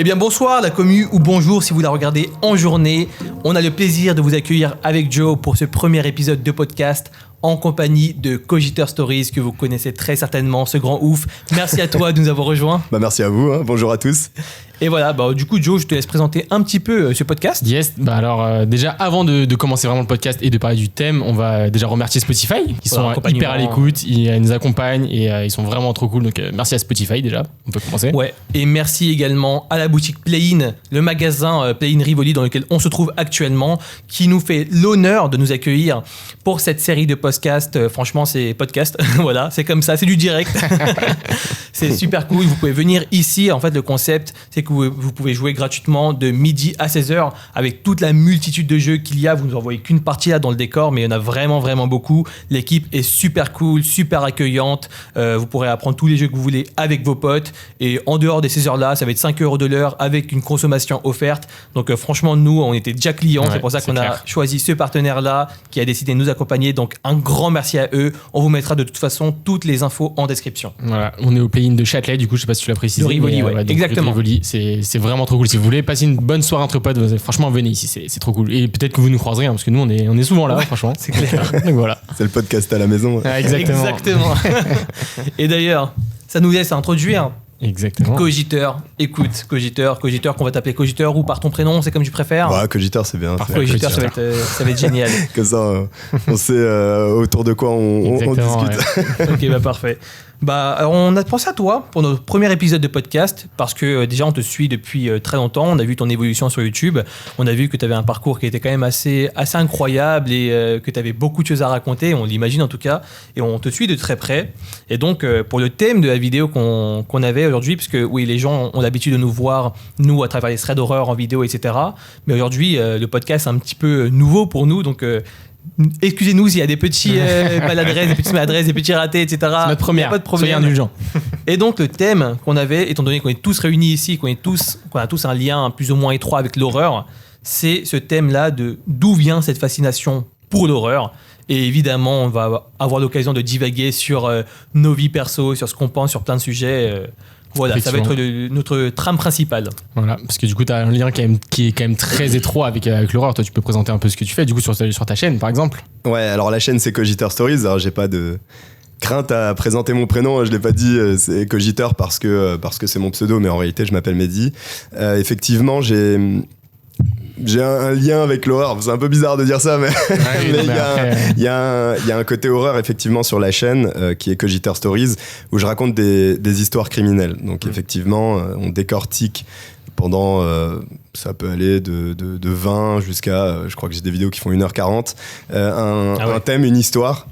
Eh bien bonsoir la commu ou bonjour si vous la regardez en journée. On a le plaisir de vous accueillir avec Joe pour ce premier épisode de podcast en compagnie de Cogiteur Stories que vous connaissez très certainement, ce grand ouf. Merci à toi de nous avoir rejoints. Merci à vous, bonjour à tous. Et voilà, du coup Joe, je te laisse présenter un petit peu ce podcast. Yes, alors déjà avant de commencer vraiment le podcast et de parler du thème, on va déjà remercier Spotify qui sont hyper à l'écoute, ils nous accompagnent et ils sont vraiment trop cool, donc merci à Spotify déjà, on peut commencer. Ouais, et merci également à la boutique Play-in, le magasin Play-in Rivoli dans lequel on se trouve actuellement, qui nous fait l'honneur de nous accueillir pour cette série de podcasts. Franchement c'est podcast, voilà, c'est comme ça, c'est du direct. C'est super cool, vous pouvez venir ici, en fait le concept c'est que vous pouvez jouer gratuitement de midi à 16h avec toute la multitude de jeux qu'il y a. Vous nous envoyez qu'une partie là dans le décor, mais il y en a vraiment, vraiment beaucoup. L'équipe est super cool, super accueillante. Vous pourrez apprendre tous les jeux que vous voulez avec vos potes. Et en dehors des 16 heures là, ça va être 5 € de l'heure avec une consommation offerte. Donc franchement, nous, on était déjà clients. Ouais, c'est pour ça qu'on a choisi ce partenaire-là qui a décidé de nous accompagner. Donc un grand merci à eux. On vous mettra de toute façon toutes les infos en description. Voilà, on est au play-in de Châtelet, du coup, je sais pas si tu l'as précisé. De Rivoli, ouais, exactement. Rivoli, c'est vraiment trop cool. Si vous voulez passer une bonne soirée entre potes, franchement, venez ici, c'est trop cool. Et peut-être que vous nous croiserez, parce que nous, on est souvent là, franchement. C'est clair. Donc voilà. C'est le podcast à la maison. Ah, exactement. Et d'ailleurs, ça nous laisse introduire. Exactement. Cogiteur, écoute, Cogiteur qu'on va t'appeler Cogiteur ou par ton prénom, c'est comme tu préfères. Ouais, Cogiteur, c'est bien. Cogiteur, ça va être génial. Comme ça, on sait autour de quoi on discute. Ouais. Ok, parfait. Alors on a pensé à toi pour notre premier épisode de podcast parce que déjà on te suit depuis très longtemps, on a vu ton évolution sur YouTube, on a vu que tu avais un parcours qui était quand même assez incroyable et que tu avais beaucoup de choses à raconter, on l'imagine en tout cas, et on te suit de très près. Et donc pour le thème de la vidéo qu'on avait aujourd'hui, parce que oui, les gens ont l'habitude de nous voir, nous, à travers les threads d'horreur en vidéo, etc. Mais aujourd'hui, le podcast est un petit peu nouveau pour nous, donc... excusez-nous s'il y a des petits maladresses, des petites maladresses, des petits ratés, etc. C'est notre première, pas de problème. Soyez indulgents. Et donc le thème qu'on avait, étant donné qu'on est tous réunis ici, qu'on a tous un lien plus ou moins étroit avec l'horreur, c'est ce thème-là de d'où vient cette fascination pour l'horreur. Et évidemment, on va avoir l'occasion de divaguer sur nos vies perso, sur ce qu'on pense, sur plein de sujets. Voilà, ça va être notre trame principale. Voilà, parce que du coup, tu as un lien qui est quand même très étroit avec l'horreur. Toi, tu peux présenter un peu ce que tu fais, du coup, sur ta chaîne, par exemple. Ouais, alors la chaîne, c'est Cogiteur Stories. Alors, j'ai pas de crainte à présenter mon prénom. Je l'ai pas dit, c'est Cogiteur parce que c'est mon pseudo, mais en réalité, je m'appelle Mehdi. Effectivement, j'ai un lien avec l'horreur. C'est un peu bizarre de dire ça, mais il y a un côté horreur effectivement sur la chaîne qui est Cogiteur Stories où je raconte des histoires criminelles. Donc effectivement, on décortique pendant, ça peut aller de 20 jusqu'à, je crois que j'ai des vidéos qui font 1h40, un thème, une histoire.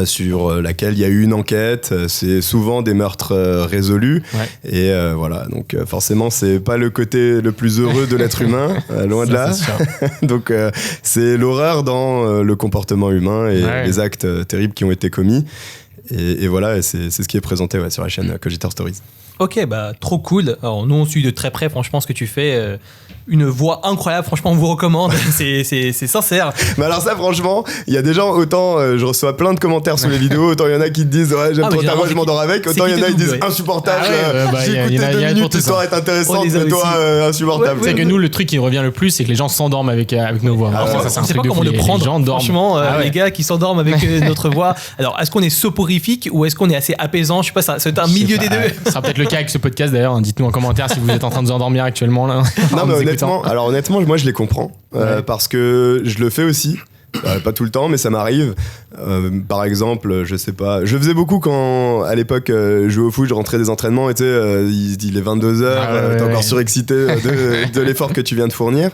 Sur laquelle il y a eu une enquête, c'est souvent des meurtres résolus, et voilà, donc forcément c'est pas le côté le plus heureux de l'être humain, loin de là. Donc c'est l'horreur dans le comportement humain et les actes terribles qui ont été commis, et voilà, et c'est ce qui est présenté sur la chaîne Cogiteur Stories. Ok, trop cool. Alors nous on suit de très près franchement ce que tu fais. Une voix incroyable, franchement on vous recommande, c'est sincère. Mais alors ça franchement, il y a des gens, autant je reçois plein de commentaires sous les vidéos, autant il y en a qui te disent ouais j'aime trop ta voix, je m'endors avec, autant il y en a qui disent insupportable, j'ai écouté 2 minutes, l'histoire est intéressante, mais toi insupportable. C'est que nous le truc qui revient le plus c'est que les gens s'endorment avec nos voix. Ça c'est un truc de fou, les gens dorment. Franchement les gars qui s'endorment avec notre voix. Alors est-ce qu'on est soporifique ou est-ce qu'on est assez apaisant? Je sais pas, c'est un milieu des deux. Ça sera peut-être le cas avec ce podcast d'ailleurs, dites-nous en commentaire si vous êtes en train de vous endormir actuellement là. Non mais honnêtement, moi je les comprends parce que je le fais aussi. Pas tout le temps, mais ça m'arrive. Par exemple, je sais pas. Je faisais beaucoup quand, à l'époque, je jouais au foot, je rentrais des entraînements et tu sais, il est 22h, t'es encore surexcité de l'effort que tu viens de fournir.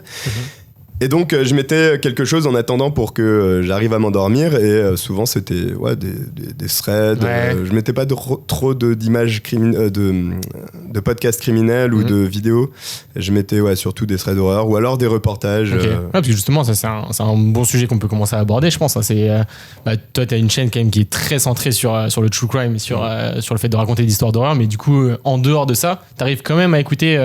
Et donc, je mettais quelque chose en attendant pour que j'arrive à m'endormir. Et souvent, c'était des threads. Je mettais pas trop d'images de podcasts criminels ou de vidéos. Je mettais surtout des threads d'horreur ou alors des reportages. Parce que justement, ça, c'est un bon sujet qu'on peut commencer à aborder, je pense. Toi, tu as une chaîne quand même qui est très centrée sur le true crime, sur le fait de raconter des histoires d'horreur. Mais du coup, en dehors de ça, tu arrives quand même à écouter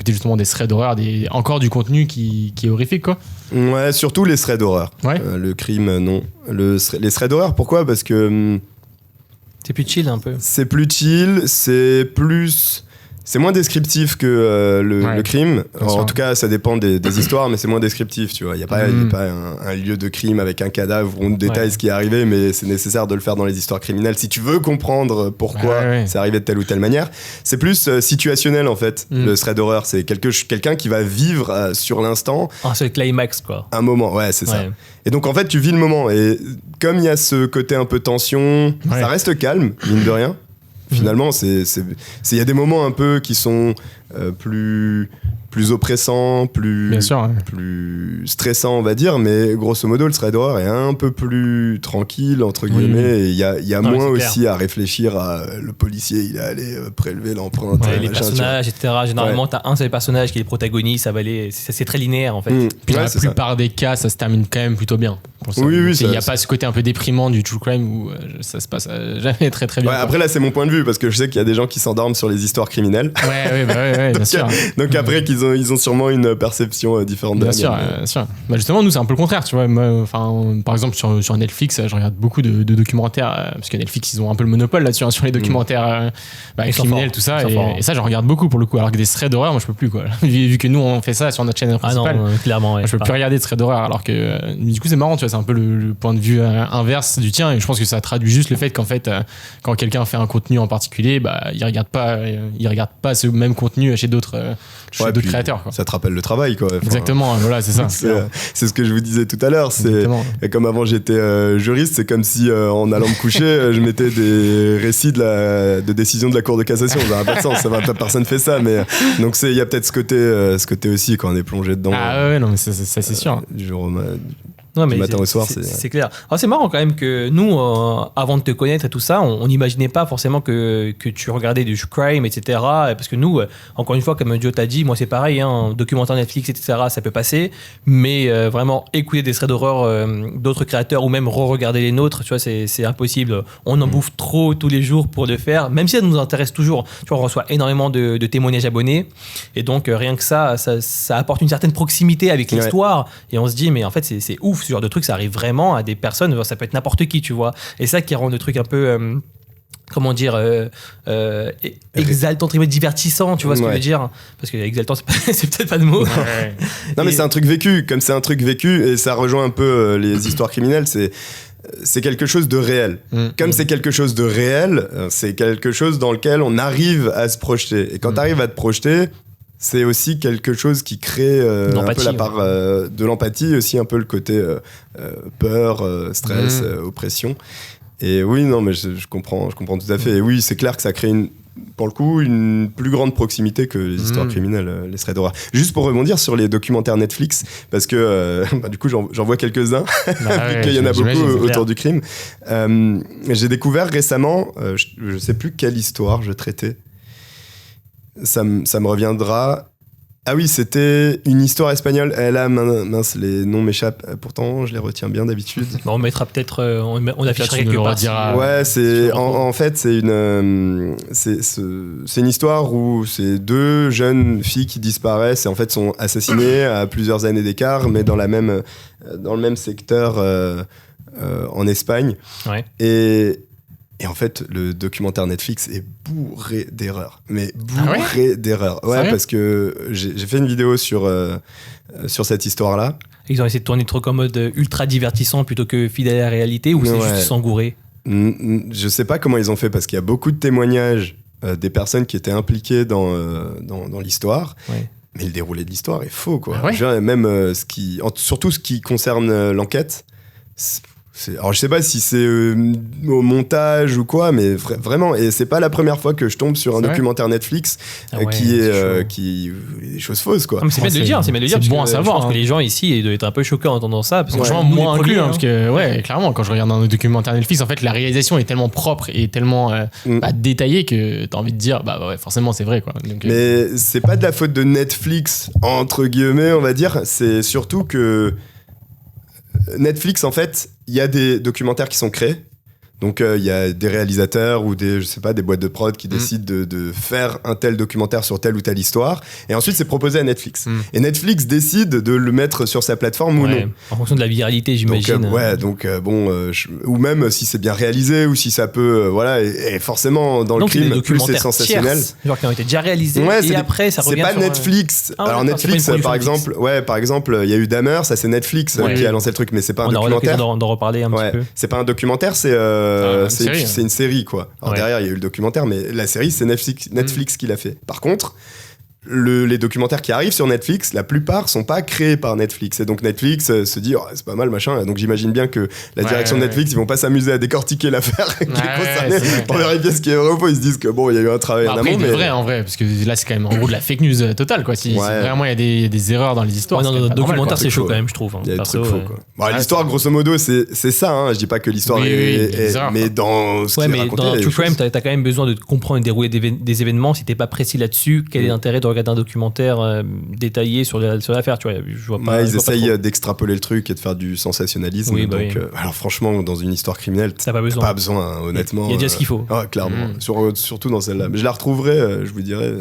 justement des threads d'horreur, encore du contenu qui est horrifique, quoi. Ouais, surtout les threads d'horreur. Le crime, non. Les threads d'horreur, pourquoi ? Parce que... c'est plus chill un peu. C'est plus chill, c'est plus c'est moins descriptif que le crime. En tout cas, ça dépend des histoires, mais c'est moins descriptif, tu vois. Il n'y a pas, un lieu de crime avec un cadavre où on détaille ce qui est arrivé, mais c'est nécessaire de le faire dans les histoires criminelles si tu veux comprendre pourquoi c'est arrivé de telle ou telle manière. C'est plus situationnel, en fait, le thread horror. C'est quelqu'un qui va vivre sur l'instant. Un seul climax, quoi. Un moment, ouais, c'est ça. Et donc, en fait, tu vis le moment. Et comme il y a ce côté un peu tension, ça reste calme, mine de rien. Finalement, il y a des moments un peu qui sont plus oppressants, plus stressants, on va dire, mais grosso modo, le thread horror est un peu plus tranquille, entre guillemets, et il y a moins aussi à réfléchir à le policier, il est allé prélever l'empreinte. Les personnages, etc. Généralement, t'as un seul personnage qui est le protagoniste, c'est très linéaire, en fait. Puis dans la plupart des cas, ça se termine quand même plutôt bien. Oui, il n'y a pas ce côté un peu déprimant du true crime où ça se passe jamais très très bien. Après, là, c'est mon point de vue, parce que je sais qu'il y a des gens qui s'endorment sur les histoires criminelles. Ouais, bien sûr. Donc après, ils ont sûrement une perception différente de la mienne. Bien sûr. Bah justement, nous, c'est un peu le contraire, tu vois. Moi, par exemple, sur Netflix, je regarde beaucoup de documentaires, parce que Netflix, ils ont un peu le monopole là-dessus, sur les documentaires criminels, tout ça. Et ça, j'en regarde beaucoup pour le coup. Alors que des threads d'horreur, moi, je peux plus, quoi. Vu que nous, on fait ça sur notre chaîne principale. Ah non, clairement, je peux plus regarder de threads d'horreur. Alors que, du coup, c'est marrant, tu vois, c'est un peu le point de vue inverse du tien. Et je pense que ça traduit juste le fait qu'en fait, quand quelqu'un fait un contenu en particulier, il regarde pas ce même contenu chez d'autres créateurs, quoi. Ça te rappelle le travail, quoi. Exactement, voilà, c'est ça. C'est ce que je vous disais tout à l'heure. Et comme avant j'étais juriste, c'est comme si en allant me coucher, je mettais des récits de décision de la Cour de cassation. Ça n'a pas de sens, personne fait ça. Mais donc il y a peut-être ce côté aussi quand on est plongé dedans. Non, mais ça c'est sûr. Du matin au soir, c'est clair. Alors, c'est marrant quand même que nous, avant de te connaître et tout ça, on n'imaginait pas forcément que tu regardais du crime, etc. Parce que nous, encore une fois, comme Joe t'a dit, moi c'est pareil, documentaire Netflix, etc., ça peut passer, mais vraiment écouter des threads d'horreur d'autres créateurs ou même re-regarder les nôtres, tu vois, c'est impossible. On en bouffe trop tous les jours pour le faire, même si ça nous intéresse toujours. Tu vois, on reçoit énormément de témoignages abonnés, et donc rien que ça apporte une certaine proximité avec l'histoire, et on se dit, mais en fait, c'est ouf. Ce genre de truc, ça arrive vraiment à des personnes, ça peut être n'importe qui, tu vois. Et ça qui rend le truc un peu, exaltant, divertissant, tu vois ce que je veux dire. Parce que exaltant, c'est peut-être pas le mot. Non, mais c'est un truc vécu. Comme c'est un truc vécu, et ça rejoint un peu les histoires criminelles, c'est quelque chose de réel. Comme c'est quelque chose de réel, c'est quelque chose dans lequel on arrive à se projeter. Et quand tu arrives à te projeter, c'est aussi quelque chose qui crée un peu la part de l'empathie, aussi un peu le côté peur, stress, oppression. Et oui, non, mais je comprends tout à fait. Et oui, c'est clair que ça crée pour le coup, une plus grande proximité que les histoires criminelles, les threads d'horreur. Juste pour rebondir sur les documentaires Netflix, parce que du coup, j'en vois quelques-uns, vu qu'il y en a beaucoup autour du crime. J'ai découvert récemment, je sais plus quelle histoire je traitais. Ça me reviendra. Ah oui, c'était une histoire espagnole. Là, mince, les noms m'échappent. Pourtant, je les retiens bien d'habitude. On mettra peut-être, on affichera quelque part. Ouais, en fait, c'est une histoire où c'est deux jeunes filles qui disparaissent et en fait sont assassinées à plusieurs années d'écart, mais dans le même secteur en Espagne. Ouais. Et en fait, le documentaire Netflix est bourré d'erreurs. Mais bourré d'erreurs. Ouais, parce que j'ai fait une vidéo sur cette histoire-là. Ils ont essayé de tourner trop en mode ultra divertissant plutôt que fidèle à la réalité, ou c'est juste s'engourer? Je sais pas comment ils ont fait, parce qu'il y a beaucoup de témoignages des personnes qui étaient impliquées dans l'histoire. Ouais. Mais le déroulé de l'histoire est faux, quoi. Je veux dire, même surtout ce qui concerne l'enquête. Alors je sais pas si c'est au montage ou quoi, mais vraiment, et c'est pas la première fois que je tombe sur un documentaire Netflix qui des choses fausses, quoi. C'est bien de le dire, c'est bon à savoir. Je pense que les gens ici ils doivent être un peu choqués en entendant ça, parce que franchement moi inclus, parce que clairement quand je regarde un documentaire Netflix, en fait la réalisation est tellement propre et tellement détaillée que t'as envie de dire forcément c'est vrai, quoi. Donc, mais c'est pas de la faute de Netflix entre guillemets, on va dire, c'est surtout que Netflix, en fait, il y a des documentaires qui sont créés. Donc il y a des réalisateurs ou des boîtes de prod qui décident de faire un tel documentaire sur telle ou telle histoire, et ensuite c'est proposé à Netflix. Et Netflix décide de le mettre sur sa plateforme ou non. En fonction de la viralité, j'imagine. Ou même si c'est bien réalisé ou si ça peut, et forcément dans le crime, plus c'est sensationnel. Genre qui ont été déjà réalisés et après ça revient. C'est pas Netflix. Alors Netflix, par exemple, il y a eu Dahmer, ça c'est Netflix qui a lancé le truc, mais c'est pas un documentaire. On d'en reparler un petit peu. C'est pas un documentaire, c'est une série quoi. Alors derrière il y a eu le documentaire, mais la série c'est Netflix qui l'a fait. Par contre, les documentaires qui arrivent sur Netflix, la plupart sont pas créés par Netflix, et donc Netflix se dit c'est pas mal machin, donc j'imagine bien que la direction de Netflix ils vont pas s'amuser à décortiquer l'affaire qui est concernée pour vérifier ce qui est vrai ou pas. Ils se disent que bon il y a eu un travail en amont, mais vrai en vrai, parce que là c'est quand même en gros de la fake news totale quoi. Si vraiment il y a des erreurs dans les histoires, dans le documentaire c'est chaud quand même, je trouve. Il y a des trucs faux quoi. L'histoire grosso modo c'est ça, je dis pas que l'histoire est mais dans ce qui est raconté, dans True Crime t'as quand même besoin de comprendre le déroulé des événements. Si t'es pas précis là-dessus, quel est l'intérêt de regarder un documentaire détaillé sur l'affaire, tu vois, je vois pas. Ils essayent d'extrapoler le truc et de faire du sensationnalisme. Alors franchement, dans une histoire criminelle, t'as pas besoin, honnêtement. Il y a déjà ce qu'il faut. Clairement. Surtout dans celle-là. Mais je la retrouverai, je vous dirai.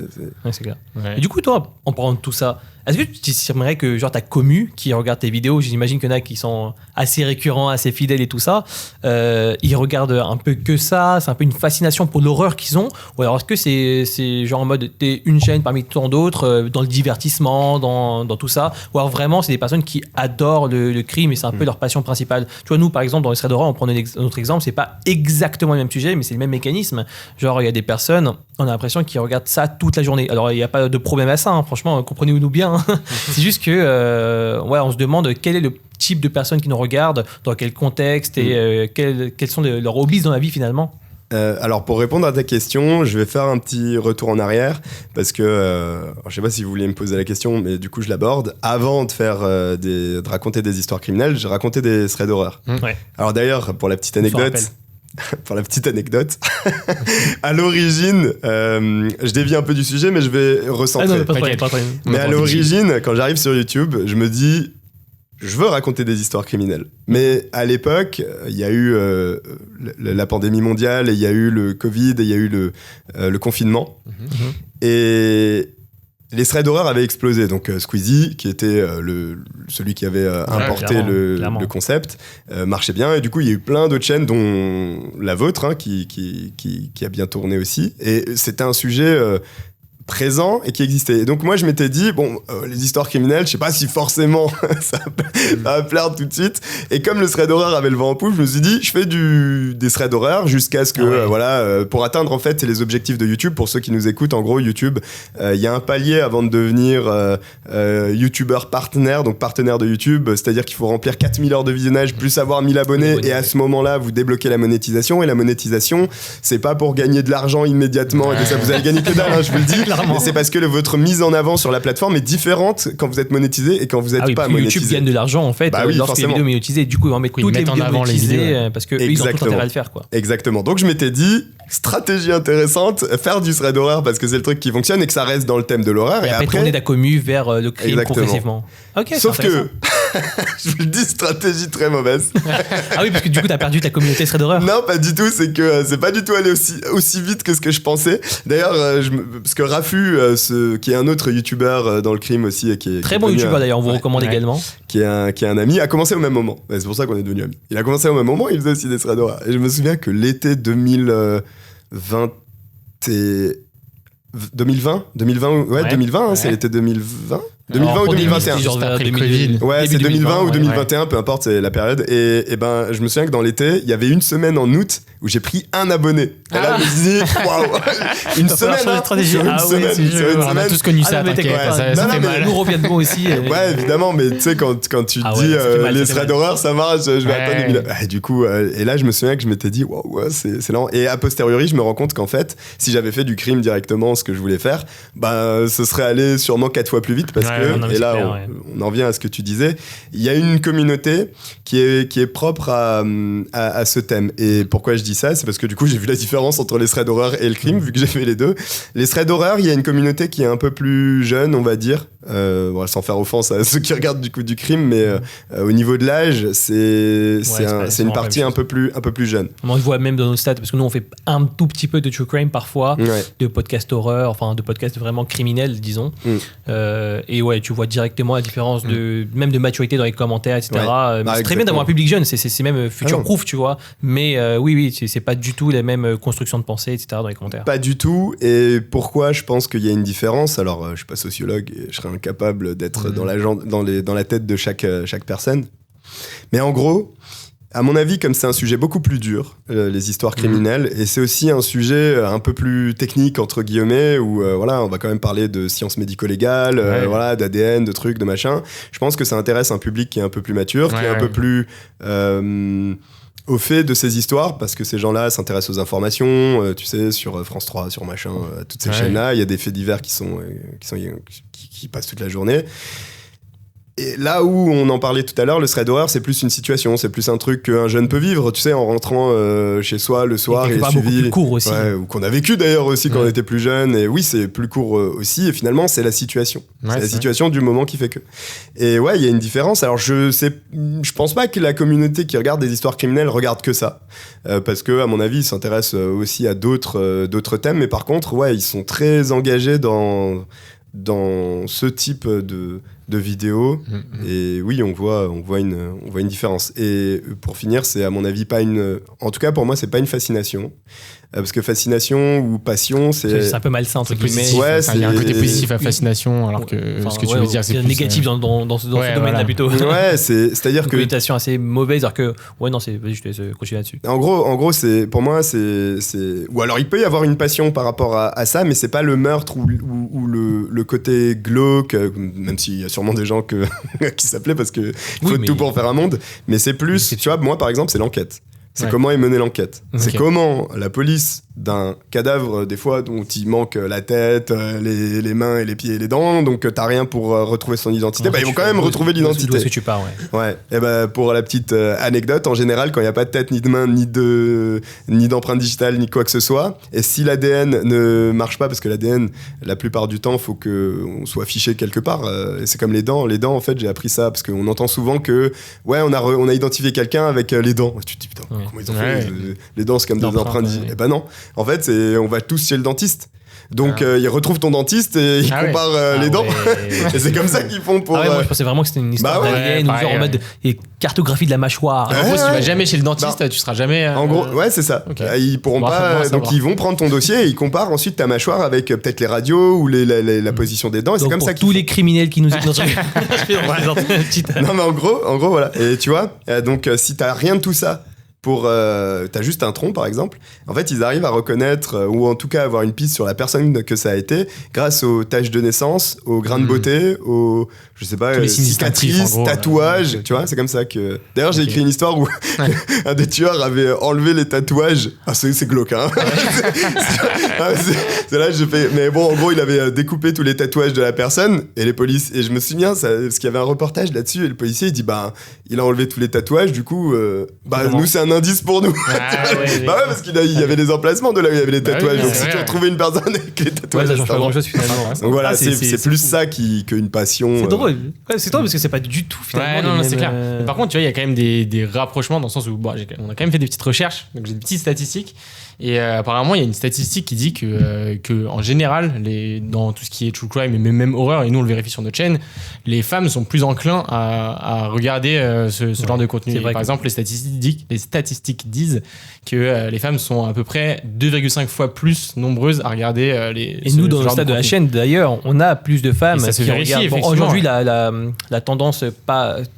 C'est clair. Et du coup, toi, en parlant de tout ça, est-ce que tu estimerais que genre ta commu qui regarde tes vidéos, j'imagine qu'il y en a qui sont assez récurrents, assez fidèles et tout ça, ils regardent un peu que ça, c'est un peu une fascination pour l'horreur qu'ils ont, ou alors est-ce que c'est genre en mode t'es une chaîne parmi tant d'autres, dans le divertissement, dans tout ça, ou alors vraiment c'est des personnes qui adorent le crime et c'est un peu leur passion principale. Tu vois, nous par exemple dans les threads d'horreur, on prend notre exemple, c'est pas exactement le même sujet, mais c'est le même mécanisme. Genre il y a des personnes, on a l'impression qu'ils regardent ça toute la journée. Alors il n'y a pas de problème à ça, hein, franchement, comprenez-nous bien. C'est juste que on se demande quel est le type de personnes qui nous regardent, dans quel contexte et quels sont leurs hobbies dans la vie finalement. Alors pour répondre à ta question, je vais faire un petit retour en arrière parce que je sais pas si vous vouliez me poser la question, mais du coup je l'aborde. Avant de faire de raconter des histoires criminelles, j'ai raconté des threads d'horreur. Alors d'ailleurs pour la petite anecdote. À l'origine, je dévie un peu du sujet, mais je vais recentrer. Mais à l'origine, quand j'arrive sur YouTube, je me dis, je veux raconter des histoires criminelles. Mais à l'époque, il y a eu la pandémie mondiale, et il y a eu le Covid, et il y a eu le confinement. Et les threads d'horreur avaient explosé. Donc Squeezie, qui était celui qui avait importé le concept, marchait bien. Et du coup, il y a eu plein d'autres chaînes, dont la vôtre, qui a bien tourné aussi. Et c'était un sujet présent et qui existait. Et donc moi je m'étais dit les histoires criminelles, je sais pas si forcément ça va plaire tout de suite, et comme le thread d'horreur avait le vent en poupe, je me suis dit je fais des threads d'horreur jusqu'à ce que pour atteindre en fait les objectifs de YouTube. Pour ceux qui nous écoutent, en gros YouTube, il y a un palier avant de devenir YouTuber partenaire, donc partenaire de YouTube, c'est-à-dire qu'il faut remplir 4000 heures de visionnage plus avoir 1000 abonnés, et à ce moment-là vous débloquez la monétisation. Et la monétisation, c'est pas pour gagner de l'argent immédiatement et ça vous allez gagner que dalle, je vous le dis. Mais c'est parce que votre mise en avant sur la plateforme est différente quand vous êtes monétisé et quand vous n'êtes pas monétisé. YouTube gagne de l'argent en fait lorsque les vidéos monétisées. Du coup, ils vont mettre toutes les vidéos monétisées parce qu'ils ont tout intérêt à le faire. Exactement. Donc je m'étais dit, stratégie intéressante, faire du thread d'horreur parce que c'est le truc qui fonctionne et que ça reste dans le thème de l'horreur. Et après tourner ta commu vers le crime progressivement. Sauf que, je vous le dis, stratégie très mauvaise. Ah oui, parce que du coup, t'as perdu ta communauté thread d'horreur. Non, pas du tout. C'est que c'est pas du tout allé aussi vite que ce que je pensais. D'ailleurs, parce que Rafu, qui est un autre youtubeur dans le crime aussi, et qui est très bon youtubeur d'ailleurs, on vous recommande également. Qui est un ami, a commencé au même moment. C'est pour ça qu'on est devenus amis. Il a commencé au même moment, il faisait aussi des threads d'horreur. Et je me souviens que l'été 2020, c'est l'été 2020. 2020 ou 2021. Ouais, c'est 2020 ou 2021, peu importe, c'est la période. Et ben, je me souviens que dans l'été, il y avait une semaine en août où j'ai pris un abonné. Et là, je me suis dit, waouh, une semaine. On a tous connu ça, t'inquiète. Ça fait mal. Nous reviendrons aussi. Ouais, évidemment, mais tu sais, quand tu dis les threads d'horreur, ça marche, je vais attendre 2000. Du coup, et là, je me souviens que je m'étais dit, waouh, c'est lent. Et a posteriori, je me rends compte qu'en fait, si j'avais fait du crime directement, ce que je voulais faire, ce serait allé sûrement 4 fois plus vite parce que que, non, et là clair, on en vient à ce que tu disais, il y a une communauté qui est propre à ce thème. Et pourquoi je dis ça, c'est parce que du coup j'ai vu la différence entre les threads d'horreur et le crime, vu que j'ai fait les deux. Les threads d'horreur, il y a une communauté qui est un peu plus jeune, on va dire, sans faire offense à ceux qui regardent du crime, mais au niveau de l'âge, c'est une partie un peu plus jeune. On le voit même dans nos stats, parce que nous on fait un tout petit peu de true crime parfois, de podcast horreur, enfin de podcast vraiment criminels, disons. Et ouais, tu vois directement la différence même de maturité dans les commentaires, etc. C'est très bien d'avoir un public jeune, c'est même future-proof, tu vois. Mais oui, c'est pas du tout les mêmes constructions de pensée, etc. dans les commentaires. Pas du tout. Et pourquoi je pense qu'il y a une différence? Alors, je suis pas sociologue et je serais incapable d'être dans la tête de chaque personne. Mais en gros, à mon avis, comme c'est un sujet beaucoup plus dur, les histoires criminelles, et c'est aussi un sujet un peu plus technique, entre guillemets, où on va quand même parler de sciences médico-légales, d'ADN, de trucs, de machin. Je pense que ça intéresse un public qui est un peu plus mature, qui est un peu plus au fait de ces histoires, parce que ces gens-là s'intéressent aux informations, tu sais, sur France 3, sur machin, toutes ces chaînes-là. Il y a des faits divers qui passent toute la journée. Et là où on en parlait tout à l'heure, le thread d'horreur, c'est plus une situation, c'est plus un truc qu'un jeune peut vivre, tu sais, en rentrant chez soi le soir et suivi. Beaucoup plus court aussi. Ou qu'on a vécu d'ailleurs aussi quand on était plus jeune. Et oui, c'est plus court aussi. Et finalement, c'est la situation. C'est la situation du moment qui fait que. Et ouais, il y a une différence. Alors, je pense pas que la communauté qui regarde des histoires criminelles regarde que ça. Parce que, à mon avis, ils s'intéressent aussi à d'autres thèmes. Mais par contre, ouais, ils sont très engagés dans ce type de vidéos. Et oui, on voit une différence. Et pour finir, c'est à mon avis pas en tout cas pour moi, c'est pas une fascination. Parce que fascination ou passion, c'est un peu malsain entre guillemets. Ouais, il y a un côté positif à fascination, alors que ce que tu veux dire, c'est plus négatif dans ce domaine-là plutôt. Ouais, c'est-à-dire que une connotation assez mauvaise, alors que vas-y, je te laisse continuer là-dessus. En gros, c'est pour moi, c'est ou alors il peut y avoir une passion par rapport à ça, mais c'est pas le meurtre ou le côté glauque, même s'il y a sûrement des gens qui s'appelaient parce que faut tout pour faire un monde, mais c'est plus, tu vois, moi par exemple, c'est l'enquête. C'est comment est menée l'enquête. C'est comment la police d'un cadavre, des fois, dont il manque la tête, les mains et les pieds et les dents, donc t'as rien pour retrouver son identité, ils vont quand même retrouver l'identité. D'où est-ce que tu pars, ouais. Et pour la petite anecdote, en général, quand il n'y a pas de tête, ni de main, ni d'empreinte digitale, ni quoi que ce soit, et si l'ADN ne marche pas, parce que l'ADN, la plupart du temps, faut qu'on soit fiché quelque part, et c'est comme les dents. Les dents, en fait, j'ai appris ça, parce qu'on entend souvent que, ouais, on a identifié quelqu'un avec les dents. Tu te dis, putain, comment ils ont fait les dents, c'est comme des empreintes digitales. Eh ben non. En fait, on va tous chez le dentiste. Donc, ils retrouvent ton dentiste et ils comparent les dents. Et c'est comme ça qu'ils font pour. Moi, je pensais vraiment que c'était une histoire d'ADN, en mode cartographie de la mâchoire. En gros, si tu vas jamais chez le dentiste, tu seras jamais. En gros, ouais, c'est ça. Ils pourront pas. Donc, ils vont prendre ton dossier et ils comparent ensuite ta mâchoire avec peut-être les radios ou la position des dents. Et c'est comme ça que tous les criminels qui nous écoutent. Non, mais en gros, voilà. Et tu vois, donc, si t'as rien de tout ça. T'as juste un tronc par exemple, en fait ils arrivent à reconnaître ou en tout cas avoir une piste sur la personne que ça a été grâce aux taches de naissance, aux grains de beauté, aux je sais pas, cicatrices, tatouages, tu vois, c'est comme ça que d'ailleurs j'ai écrit une histoire où un des tueurs avait enlevé les tatouages. C'est glauque, hein. C'est là j'ai fait, mais bon en gros il avait découpé tous les tatouages de la personne et les polices, et je me souviens parce qu'il y avait un reportage là-dessus et le policier il dit il a enlevé tous les tatouages, du coup nous c'est un indice pour nous. Ouais, parce qu'il y avait des emplacements de là où il y avait les tatouages. Donc si tu retrouvais une personne avec les tatouages, ça change pas grand chose finalement. Donc voilà, c'est plus ça qu'une passion. C'est drôle. C'est drôle parce que c'est pas du tout finalement. Non, c'est clair. Mais par contre, tu vois, il y a quand même des rapprochement dans le sens où on a quand même fait des petites recherches, donc j'ai des petites statistiques. Et apparemment, il y a une statistique qui dit que en général, dans tout ce qui est true crime et même horreur, et nous on le vérifie sur notre chaîne, les femmes sont plus enclins à regarder ce genre de contenu. Par exemple, les statistiques disent que les femmes sont à peu près 2,5 fois plus nombreuses à regarder Et nous, dans le stade de la chaîne, d'ailleurs, on a plus de femmes qui regardent. Aujourd'hui, la tendance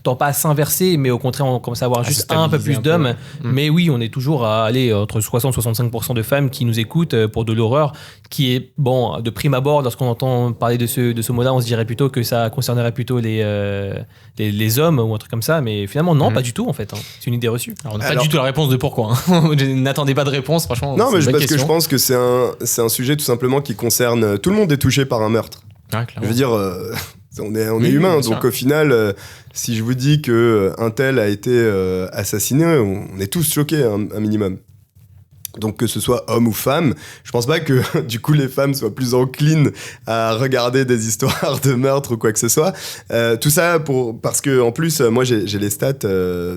tend pas à s'inverser, mais au contraire, on commence à avoir juste un peu plus d'hommes. Mais oui, on est toujours à aller entre 60 et 65% de femmes qui nous écoutent pour de l'horreur, qui est, bon, de prime abord, lorsqu'on entend parler de ce mot-là, on se dirait plutôt que ça concernerait plutôt les hommes ou un truc comme ça, mais finalement, non, pas du tout, en fait. C'est une idée reçue. Alors, on n'a pas du tout la réponse de pourquoi. Je n'attendais pas de réponse, franchement. Non, mais parce que je pense que c'est un sujet tout simplement qui concerne... Tout le monde est touché par un meurtre. Ah, je veux dire... On est Oui, humain, bien donc sûr. au final, si je vous dis que un tel a été assassiné, on est tous choqués un minimum. Donc que ce soit homme ou femme, je pense pas que du coup les femmes soient plus enclines à regarder des histoires de meurtre ou quoi que ce soit. Tout ça parce que en plus moi j'ai les stats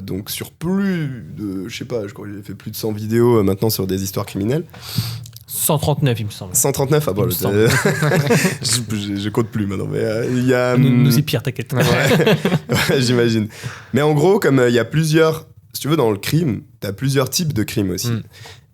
donc sur plus de je sais pas, je crois que j'ai fait plus de 100 vidéos maintenant sur des histoires criminelles. 139, il me semble. 139 ah bon, Il me semble. je compte plus maintenant mais il y a Nous, c'est pire, t'inquiète. Ouais, j'imagine. Mais en gros, comme il y a plusieurs, si tu veux, dans le crime, t'as plusieurs types de crimes aussi.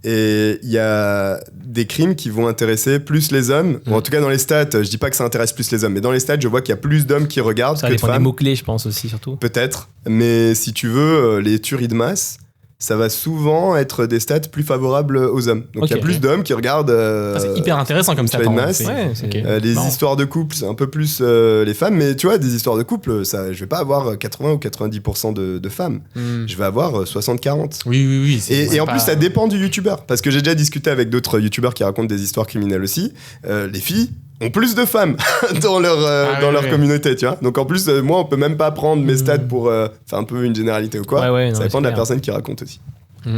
Et il y a des crimes qui vont intéresser plus les hommes. Ou en tout cas, dans les stats, je dis pas que ça intéresse plus les hommes, mais dans les stats, je vois qu'il y a plus d'hommes qui regardent Ça que de dépend des femmes. mots-clés, je pense aussi, surtout. Peut-être. Mais si tu veux, les tueries de masse, ça va souvent être des stats plus favorables aux hommes. Donc il y a Ok. plus d'hommes qui regardent. C'est hyper intéressant comme stat. tu as une hein, masse. c'est- Ouais, c'est- ok. Les marrant. histoires de couple, c'est un peu plus les femmes, mais tu vois, des histoires de couple, ça, je vais pas avoir 80 ou 90% de femmes. Je vais avoir 60-40. Oui. Et en plus, ça dépend du youtubeur. Parce que j'ai déjà discuté avec d'autres youtubeurs qui racontent des histoires criminelles aussi. Les filles ont plus de femmes dans leur communauté, tu vois. Donc en plus, moi, on peut même pas prendre mes stats pour faire un peu une généralité ou quoi. Ouais, non, Ça mais dépend c'est de la clair. personne qui raconte aussi.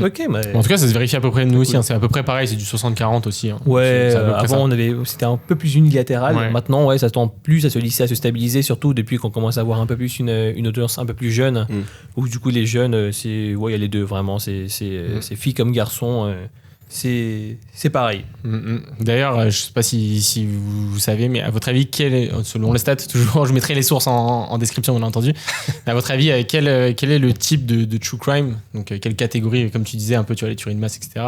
Ok, mais. En tout cas, ça se vérifie à peu près de nous aussi. hein, c'est à peu près pareil, c'est du 60-40 aussi. hein. Ouais, C'est à peu près ça. avant c'était un peu plus unilatéral. Ouais. Maintenant, ouais, ça tend plus à se lisser, à se stabiliser, surtout depuis qu'on commence à avoir un peu plus une audience un peu plus jeune. Où du coup, les jeunes, c'est, ouais, il y a les deux vraiment. C'est filles comme garçons. C'est pareil. D'ailleurs, je sais pas si vous savez, mais à votre avis, selon les stats, toujours, je mettrai les sources en description, bien entendu. À votre avis, quel est le type de true crime, donc quelle catégorie, comme tu disais, un peu, tu vois, les tueries de masse, etc.,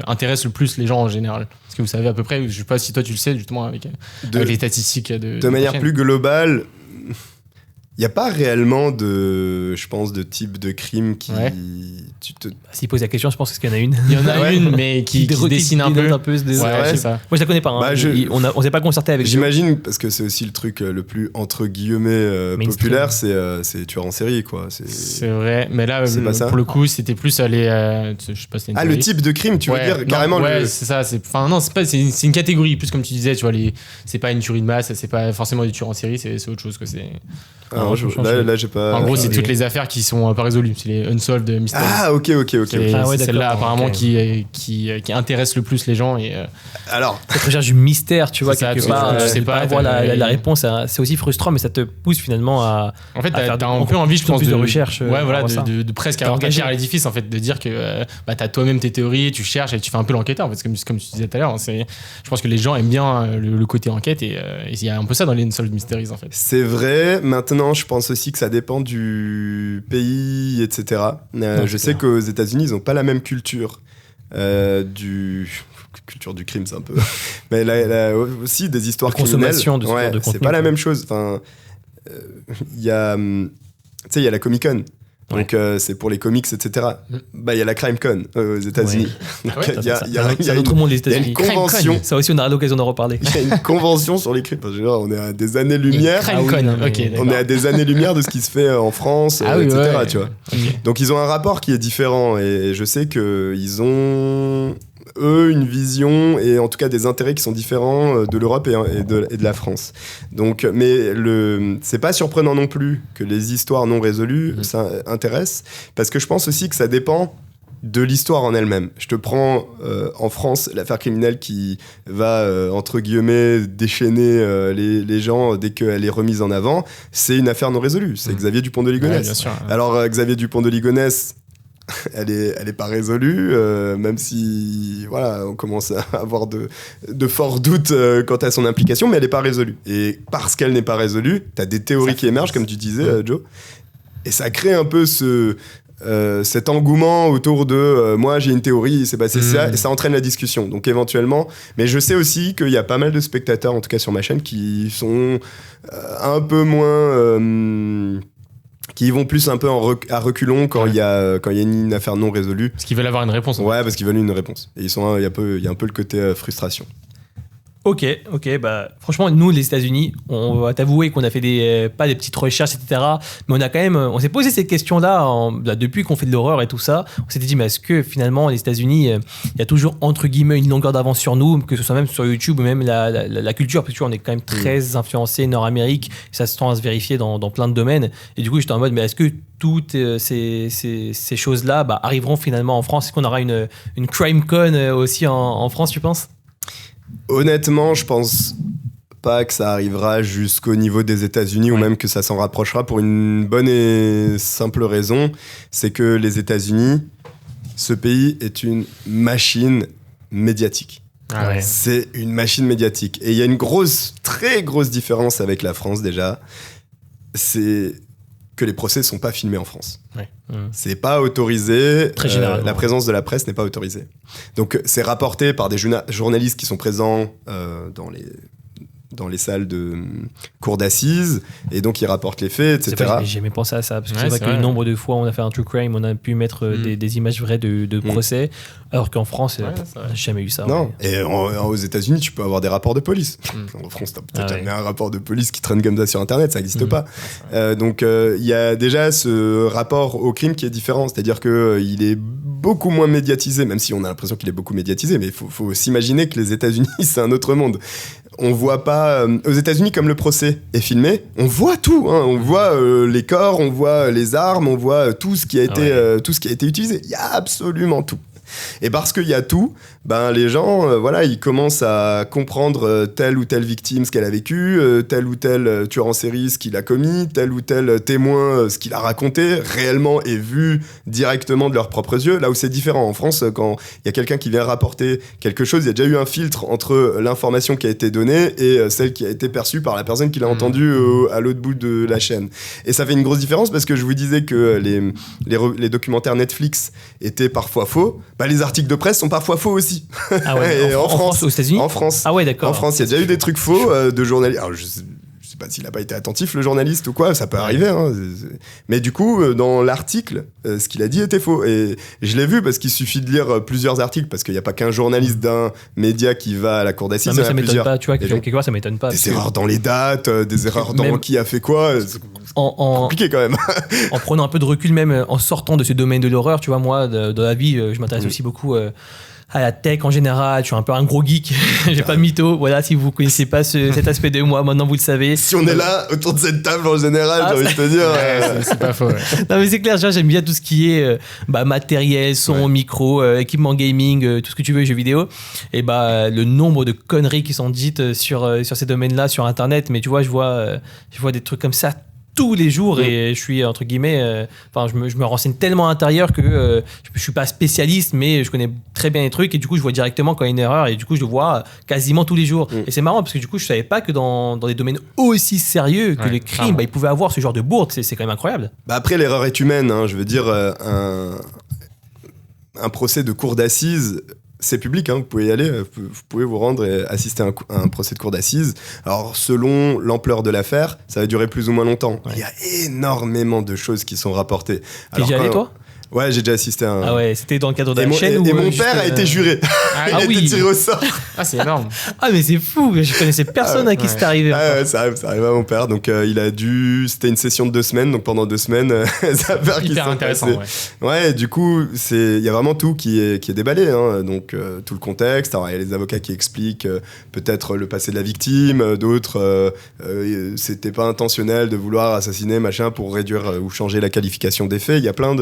intéresse le plus les gens en général? Est-ce que vous savez à peu près, je sais pas si toi tu le sais, justement, avec les statistiques de manière chaîne. plus globale, il n'y a pas réellement je pense, de type de crime qui. Ouais. S'il pose la question, je pense qu'il y en a une. Il y en a Ouais. une, mais qui dessine un peu. dénote ce Ouais, désordre. c'est ça. Moi, je la connais pas. Hein. Bah, On s'est pas concerté avec. J'imagine, parce que c'est aussi le truc le plus, entre guillemets, Mainstream. populaire, c'est tueur en série, quoi. C'est vrai, mais là, C'est pas ça. pour le coup, c'était plus aller. Je sais pas si c'était une Ah, le théorie. type de crime, tu veux Ouais, dire non, carrément ouais, le. c'est ça. Enfin, non, c'est une catégorie, plus comme tu disais, tu vois, c'est pas une tuerie de masse, c'est pas forcément des tueurs en série, c'est autre chose que c'est. Ah, non, là, j'ai pas. En gros, c'est ok. toutes les affaires qui sont pas résolues, c'est les unsolved mysteries. Ah, ok. C'est Ah ouais, celle-là d'accord, apparemment ok. qui intéresse le plus le gens et Alors, Cette recherche du mystère, tu vois, C'est ça, quelque parce que part. tu sais pas, avoir la t'as- réponse, c'est aussi frustrant, mais ça te pousse finalement à. en fait à faire t'as un encore peu envie, je plus pense, de recherche, ouais, voilà, pour ça. de presque T'es avoir engagé. à l'édifice, en fait, de dire que t'as toi-même tes théories, tu cherches et tu fais un peu l'enquêteur, en fait, comme tu disais tout à l'heure. Je pense que les gens aiment bien le côté enquête et il y a un peu ça dans les Unsolved Mysteries, en fait. c'est vrai. Maintenant, je pense aussi que ça dépend du pays, etc. Ouais, je c'est sais clair. qu'aux États-Unis, ils n'ont pas la même culture culture du crime, c'est un peu. Mais aussi des histoires De consommation criminelles. de ce genre de c'est contenu, pas la quoi. même chose. Enfin, il y a, tu sais, il y a la Comic Con. Donc c'est pour les comics, etc. Bah il y a la Crime Con aux États-Unis. Donc, Ah ouais, il y a C'est un autre monde, les il y a une États-Unis. convention. Ça aussi, on aura l'occasion d'en reparler. Il y a une convention sur les crimes. Parce que, genre, on est à des années-lumière. Crime Ah oui, Con, non, mais- ok, On d'accord. est à des années-lumière de ce qui se fait en France, Ah oui, etc. ouais. Tu vois. Ok. Donc ils ont un rapport qui est différent et je sais qu'ils ont, eux, une vision et en tout cas des intérêts qui sont différents de l'Europe et de la France. Donc, mais c'est pas surprenant non plus que les histoires non résolues ça intéresse parce que je pense aussi que ça dépend de l'histoire en elle-même. Je te prends en France l'affaire criminelle qui va, entre guillemets, déchaîner les gens dès qu'elle est remise en avant. C'est une affaire non résolue. C'est Xavier Dupont de Ouais, Ligonnès. bien sûr. Alors Xavier Dupont de Ligonnès, elle est pas résolue, même si voilà, on commence à avoir de forts doutes quant à son implication, mais elle est pas résolue. Et parce qu'elle n'est pas résolue, t'as des théories qui émergent, comme tu disais, Joe, et ça crée un peu cet engouement autour de moi j'ai une théorie, il s'est passé ça, et ça entraîne la discussion. Donc éventuellement, mais je sais aussi qu'il y a pas mal de spectateurs, en tout cas sur ma chaîne, qui sont un peu moins qui vont plus un peu à reculons quand il y a une affaire non résolue. Parce qu'ils veulent avoir une réponse. en Ouais, parce qu'ils veulent une réponse. Et il y a un peu le côté frustration. Ok, bah franchement, nous, les États-Unis, on va t'avouer qu'on a fait pas des petites recherches, etc. Mais on s'est posé ces questions-là depuis qu'on fait de l'horreur et tout ça. On s'était dit, mais est-ce que finalement, les États-Unis, il y a toujours entre guillemets une longueur d'avance sur nous, que ce soit même sur YouTube ou même la culture, parce qu'on est quand même très influencé Nord-Amérique, ça se tend à se vérifier dans plein de domaines. Et du coup, j'étais en mode, mais est-ce que toutes ces choses-là arriveront finalement en France? Est-ce qu'on aura une CrimeCon aussi en France, tu penses? Honnêtement, je pense pas que ça arrivera jusqu'au niveau des États-Unis ou même que ça s'en rapprochera pour une bonne et simple raison, c'est que les États-Unis, ce pays est une machine médiatique. Ah ouais. C'est une machine médiatique. Et il y a une très grosse différence avec la France déjà, c'est que les procès sont pas filmés en France. Ouais. C'est pas autorisé. Très généralement. La présence de la presse n'est pas autorisée. Donc c'est rapporté par des journalistes qui sont présents dans les salles de cour d'assises, et donc ils rapportent les faits, etc. C'est vrai, j'ai jamais pensé à ça, parce que c'est vrai que le nombre de fois où on a fait un true crime, on a pu mettre des images vraies de procès, alors qu'en France, on n'a jamais eu ça. Non, ouais. et aux États-Unis, tu peux avoir des rapports de police. En France, t'as peut-être jamais un rapport de police qui traîne comme ça sur Internet, ça n'existe pas. Donc il y a déjà ce rapport au crime qui est différent, c'est-à-dire qu'il est beaucoup moins médiatisé, même si on a l'impression qu'il est beaucoup médiatisé, mais il faut s'imaginer que les États-Unis, c'est un autre monde. On voit pas aux États-Unis, comme le procès est filmé, on voit tout, hein. On voit les corps, on voit les armes, on voit tout ce qui a été utilisé. Il y a absolument tout. Et parce qu'il y a tout, les gens, ils commencent à comprendre telle ou telle victime ce qu'elle a vécu, tel ou tel tueur en série ce qu'il a commis, tel ou tel témoin ce qu'il a raconté, réellement et vu directement de leurs propres yeux. Là où c'est différent en France, quand il y a quelqu'un qui vient rapporter quelque chose, il y a déjà eu un filtre entre l'information qui a été donnée et celle qui a été perçue par la personne qui l'a entendue à l'autre bout de la chaîne. Et ça fait une grosse différence, parce que je vous disais que les documentaires Netflix étaient parfois faux. Les articles de presse sont parfois faux aussi. Ah ouais, en France, aux États-Unis. En France. Ah ouais, d'accord. En France, il y a déjà eu des trucs faux de journalistes. Alors, je sais pas s'il a pas été attentif, le journaliste, ou quoi, ça peut arriver. Hein. Mais du coup, dans l'article, ce qu'il a dit était faux. Et je l'ai vu, parce qu'il suffit de lire plusieurs articles, parce qu'il n'y a pas qu'un journaliste d'un média qui va à la cour d'assises. Non, mais ça m'étonne pas, tu vois, quelque part, ça m'étonne pas. Des erreurs dans les dates, des erreurs dans qui a fait quoi. C'est compliqué quand même. En prenant un peu de recul, même en sortant de ce domaine de l'horreur, tu vois, moi, dans la vie, je m'intéresse aussi beaucoup à la tech en général. Je suis un peu un gros geek. J'ai pas de mytho. Voilà, si vous connaissez pas cet aspect de moi, maintenant vous le savez. Si on est là autour de cette table en général, j'ai envie de te dire. C'est pas faux. Ouais. Non, mais c'est clair, j'aime bien tout ce qui est matériel, son, micro, équipement gaming, tout ce que tu veux, jeux vidéo. Et le nombre de conneries qui sont dites sur ces domaines-là sur Internet. Mais tu vois, je vois des trucs comme ça tous les jours, et je suis entre guillemets je me renseigne tellement à l'intérieur que je suis pas spécialiste, mais je connais très bien les trucs, et du coup je vois directement quand il y a une erreur, et du coup je le vois quasiment tous les jours. Et c'est marrant, parce que du coup je savais pas que dans des domaines aussi sérieux que les crimes, ils pouvaient avoir ce genre de bourde. C'est quand même incroyable. Après, l'erreur est humaine, hein. Je veux dire, un procès de cour d'assises, c'est public, hein, vous pouvez y aller, vous pouvez vous rendre et assister à un procès de cour d'assises. Alors, selon l'ampleur de l'affaire, ça va durer plus ou moins longtemps. Il y a énormément de choses qui sont rapportées. T'es déjà allé, toi ? Ouais, j'ai déjà assisté à un... Ah ouais, c'était dans le cadre de la chaîne Et mon père a été juré. Il a été tiré au sort. Ah, c'est énorme. Ah, mais c'est fou, je connaissais personne à qui c'est arrivé. Ah ouais, ça arrive à mon père. Donc c'était une session de 2 semaines, donc pendant 2 semaines, ça va qui hyper intéressant, ouais, du coup, il y a vraiment tout qui est déballé, hein. Donc tout le contexte. Alors il y a les avocats qui expliquent peut-être le passé de la victime, d'autres c'était pas intentionnel de vouloir assassiner, machin, pour réduire ou changer la qualification des faits. Il y a plein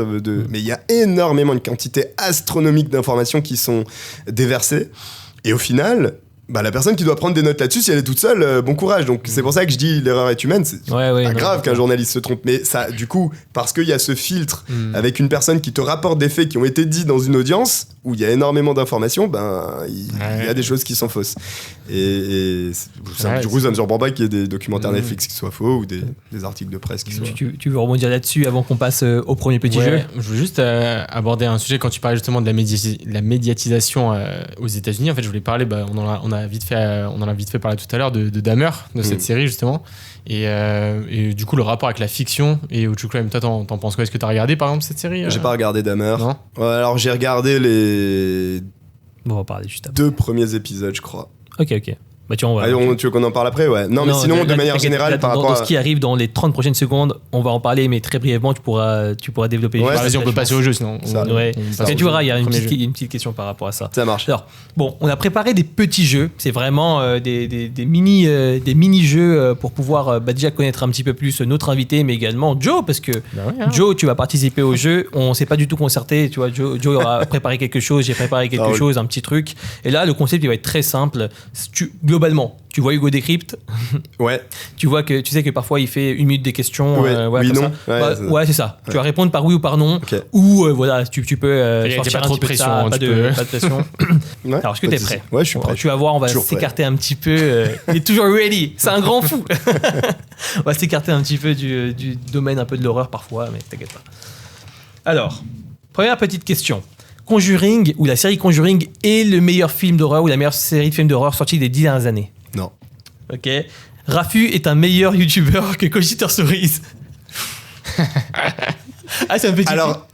mais il y a énormément, une quantité astronomique d'informations qui sont déversées. Et au final, la personne qui doit prendre des notes là-dessus, si elle est toute seule, bon courage. Donc c'est pour ça que je dis l'erreur est humaine. C'est pas grave qu'un journaliste se trompe. Mais ça, du coup, parce qu'il y a ce filtre avec une personne qui te rapporte des faits qui ont été dits dans une audience où il y a énormément d'informations, il y a des choses qui sont fausses. Et du coup, ça me surprend pas qu'il y ait des documentaires Netflix qui soient faux ou des articles de presse qui soient... Tu veux rebondir là-dessus avant qu'on passe au premier petit jeu ? Je veux juste aborder un sujet quand tu parlais justement de la médiatisation aux États-Unis. En fait, je voulais parler, on en a vite fait parler tout à l'heure de Dahmer, de cette série justement. Et du coup, le rapport avec la fiction et au true crime, toi, t'en penses quoi ? Est-ce que t'as regardé par exemple cette série ? J'ai pas regardé Dahmer. Non. Ouais, alors j'ai regardé les on va parler juste après. 2 premiers épisodes, je crois. Ok. Bah, tu vois, Tu veux qu'on en parle après? Ouais. Non, mais sinon, de manière générale, par rapport dans à. ce qui arrive dans les 30 prochaines secondes, on va en parler, mais très brièvement, tu pourras développer. Ouais, Vas-y, on peut passer au jeu sinon. Ouais. Et tu verras, il y a une Premier jeu. petite question par rapport à ça. Ça marche. Alors, bon, on a préparé des petits jeux. C'est vraiment des mini-jeux pour pouvoir déjà connaître un petit peu plus notre invité, mais également Joe, parce que Joe, tu vas participer au jeu. On s'est pas du tout concerté. Tu vois, Joe aura préparé quelque chose, j'ai préparé quelque chose, un petit truc. Et là, le concept, il va être très simple. Globalement, tu vois Hugo Décrypte. Ouais. Tu sais que parfois il fait 1 minute des questions. Ouais. Voilà, Oui, comme non. ça. Ouais, c'est ça. Ouais. Tu vas répondre par oui ou par non. Ok. Ou voilà, tu peux Il y a sortir pas un trop petit peu de ça, pression, pas tu de peux. pression. Ouais, Alors, est-ce que pas t'es de soucis. prêt? Ouais, je suis prêt. Tu vas voir, on va Toujours s'écarter un petit peu. Il est toujours ready. C'est un grand fou. On va s'écarter un petit peu du domaine un peu de l'horreur parfois, mais t'inquiète pas. Alors, première petite question. Conjuring, ou la série Conjuring, est le meilleur film d'horreur ou la meilleure série de films d'horreur sortie des 10 dernières années? Non. Ok. Rafu est un meilleur youtubeur que Cogiteur Cerise. Ah, c'est un petit. Alors,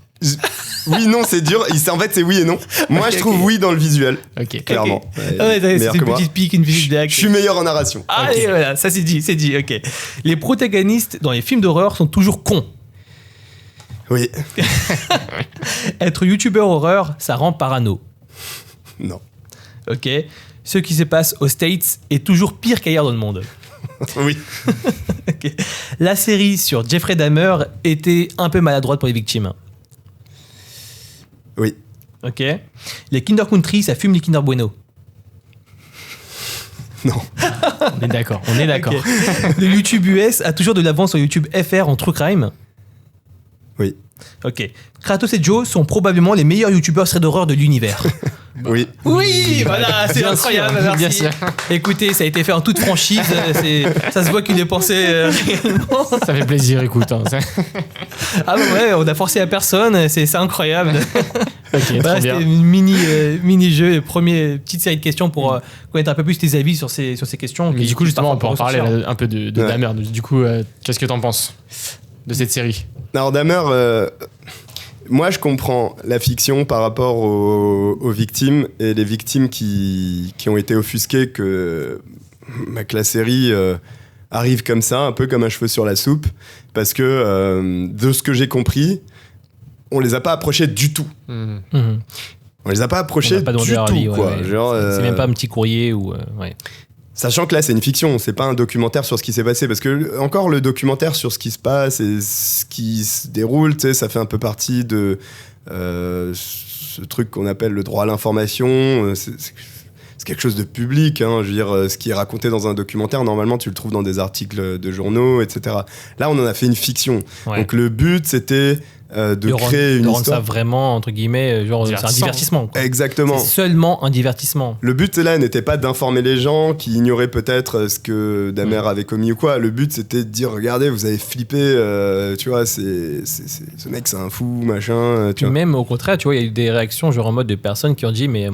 oui, non, c'est dur. En fait, c'est oui et non. Moi, Ok, je trouve ok. oui dans le visuel. Ok. Clairement. Ah ouais, c'est Meilleur une que moi. petite pique, une petite blague. Je suis meilleur en narration. Allez, voilà, ça c'est dit, ok. Les protagonistes dans les films d'horreur sont toujours cons. Oui. Être youtubeur horreur, ça rend parano. Non. Ok. Ce qui se passe aux States est toujours pire qu'ailleurs dans le monde. Oui. Ok. La série sur Jeffrey Dahmer était un peu maladroite pour les victimes. Oui. Ok. Les Kinder Country, ça fume les Kinder Bueno. Non. On est d'accord. On est d'accord. Ok. Le YouTube US a toujours de l'avance sur YouTube FR en true crime. Oui. Ok. Kratos et Joe sont probablement les meilleurs youtubeurs thread d'horreur de l'univers. Oui. Oui, voilà, c'est Bien incroyable. sûr, Merci. bien sûr. Écoutez, ça a été fait en toute franchise. Ça se voit qu'il est pensé réellement. Ça fait plaisir, écoute. Hein. Ah bah ouais, on a forcé à personne. C'est incroyable. Ok, Voilà, très bien. c'était une mini-jeu, petite série de questions pour connaître un peu plus tes avis sur ces questions. Mais qui- du coup, qui justement, on peut en parfois parler ressortir. un peu de Ouais. Dahmer. Du coup, qu'est-ce que t'en penses de cette série? Alors, Dahmer, moi, je comprends la fiction par rapport aux victimes et les victimes qui ont été offusquées que la série arrive comme ça, un peu comme un cheveu sur la soupe, parce que de ce que j'ai compris, on les a pas approchés du tout. Mhm. Mhm. On les a pas On approchés n'a pas du demandé leur tout, avis, ouais, quoi. ouais. Genre, C'est même pas un petit courrier ou ouais. Sachant que là, c'est une fiction, c'est pas un documentaire sur ce qui s'est passé. Parce que, encore, le documentaire sur ce qui se passe et ce qui se déroule, tu sais, ça fait un peu partie de ce truc qu'on appelle le droit à l'information. C'est quelque chose de public, hein. Je veux dire, ce qui est raconté dans un documentaire, normalement, tu le trouves dans des articles de journaux, etc. Là, on en a fait une fiction. Ouais. Donc, le but, c'était de créer une de rendre ça histoire. vraiment, entre guillemets, genre, c'est un Divertissant. divertissement. Quoi. Exactement. C'est seulement un divertissement. Le but là n'était pas d'informer les gens qui ignoraient peut-être ce que Dahmer avait commis ou quoi. Le but c'était de dire regardez, vous avez flippé, tu vois, ce mec c'est un fou, machin. Tu Puis vois. même au contraire, tu vois, il y a eu des réactions genre en mode de personnes qui ont dit mais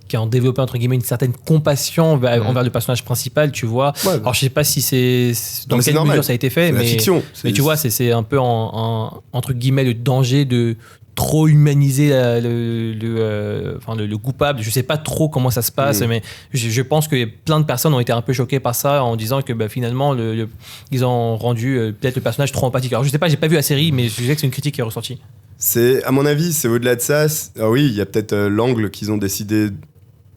qui ont développé entre guillemets une certaine compassion envers le personnage principal, tu vois. Ouais, Alors je sais pas si c'est dans mais c'est quelle normal. mesure ça a été fait, C'est la mais fiction. mais tu vois, c'est un peu entre guillemets le danger de trop humaniser le coupable. Je sais pas trop comment ça se passe, mais je pense que plein de personnes ont été un peu choquées par ça en disant que finalement ils ont rendu peut-être le personnage trop empathique. Alors je sais pas, j'ai pas vu la série, mais je sais que c'est une critique qui est ressortie. C'est, à mon avis, c'est au-delà de ça. Ah oui, il y a peut-être l'angle qu'ils ont décidé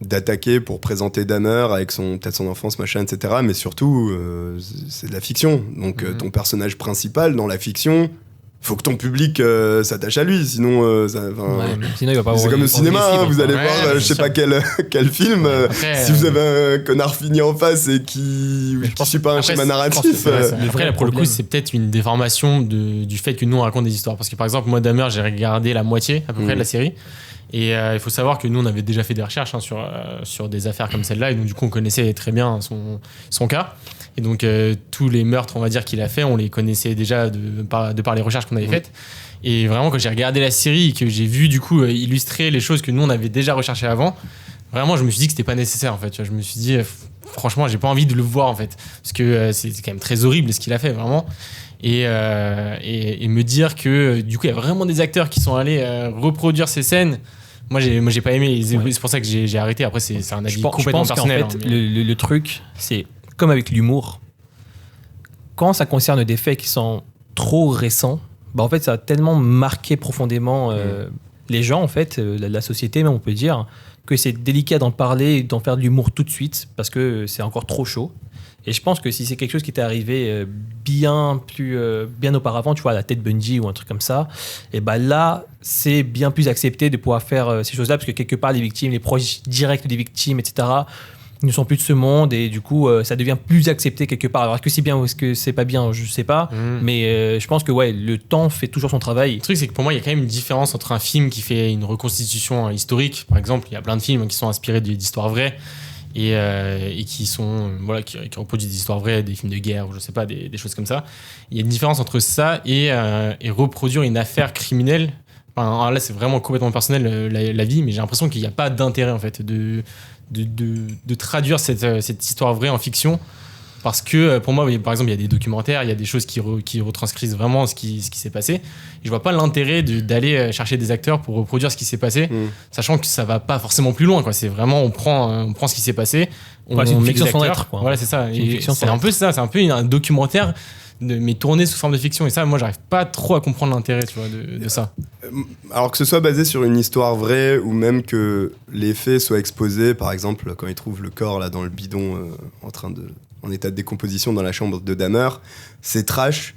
d'attaquer pour présenter Dahmer avec peut-être son enfance, machin, etc. Mais surtout, c'est de la fiction. Donc ton personnage principal dans la fiction, faut que ton public s'attache à lui, sinon Sinon il va pas c'est avoir comme au envie de cinéma, suivre, hein, vous quoi. allez Ouais, voir bien je sais sûr. pas quel film, Après, si vous avez un connard fini en face et qui suit pas un Après, schéma je pense narratif. que c'est- Le Après, vrai pour le coup, problème. c'est peut-être une déformation du fait que nous on raconte des histoires. Parce que par exemple, moi, Dahmer, j'ai regardé la moitié à peu près de la série. Et il faut savoir que nous, on avait déjà fait des recherches sur des affaires comme celle-là. Et donc, du coup, on connaissait très bien son cas. Et donc, tous les meurtres, on va dire, qu'il a fait, on les connaissait déjà de par les recherches qu'on avait faites. Et vraiment, quand j'ai regardé la série et que j'ai vu, du coup, illustrer les choses que nous, on avait déjà recherchées avant, vraiment, je me suis dit que c'était pas nécessaire, en fait. Tu vois, je me suis dit, franchement, j'ai pas envie de le voir, en fait. Parce que c'est quand même très horrible ce qu'il a fait, vraiment. Et me dire que, du coup, il y a vraiment des acteurs qui sont allés reproduire ces scènes. Moi, j'ai pas aimé. C'est pour ça que j'ai arrêté. Après, c'est un avis complètement personnel. Je pense qu'en fait, le truc, c'est comme avec l'humour. Quand ça concerne des faits qui sont trop récents, bah en fait, ça a tellement marqué profondément les gens, en fait, la société, même, on peut dire, que c'est délicat d'en parler et d'en faire de l'humour tout de suite parce que c'est encore trop chaud. Et je pense que si c'est quelque chose qui t'est arrivé bien auparavant, tu vois, à la Ted Bundy ou un truc comme ça, et ben là, c'est bien plus accepté de pouvoir faire ces choses-là parce que quelque part, les victimes, les proches directs des victimes, etc., ne sont plus de ce monde et du coup, ça devient plus accepté quelque part. Alors, est-ce que c'est bien ou est-ce que c'est pas bien? Je sais pas. Mais je pense que ouais, le temps fait toujours son travail. Le truc, c'est que pour moi, il y a quand même une différence entre un film qui fait une reconstitution historique. Par exemple, il y a plein de films qui sont inspirés d'histoires vraies. Et qui sont qui reproduisent des histoires vraies, des films de guerre ou je sais pas, des choses comme ça. Il y a une différence entre ça et reproduire une affaire criminelle. Enfin, là c'est vraiment complètement personnel la vie, mais j'ai l'impression qu'il n'y a pas d'intérêt en fait de traduire cette histoire vraie en fiction. Parce que pour moi, par exemple, il y a des documentaires, il y a des choses qui retranscrivent vraiment ce qui s'est passé. Et je vois pas l'intérêt d'aller chercher des acteurs pour reproduire ce qui s'est passé, sachant que ça va pas forcément plus loin, quoi. C'est vraiment, on prend ce qui s'est passé, on met des acteurs. Voilà, c'est ça. C'est un peu ça, c'est un peu un documentaire, mais tourné sous forme de fiction. Et ça, moi, j'arrive pas trop à comprendre l'intérêt, tu vois, de ça. Alors que ce soit basé sur une histoire vraie ou même que les faits soient exposés, par exemple, quand ils trouvent le corps là dans le bidon en état de décomposition dans la chambre de Dahmer, c'est trash.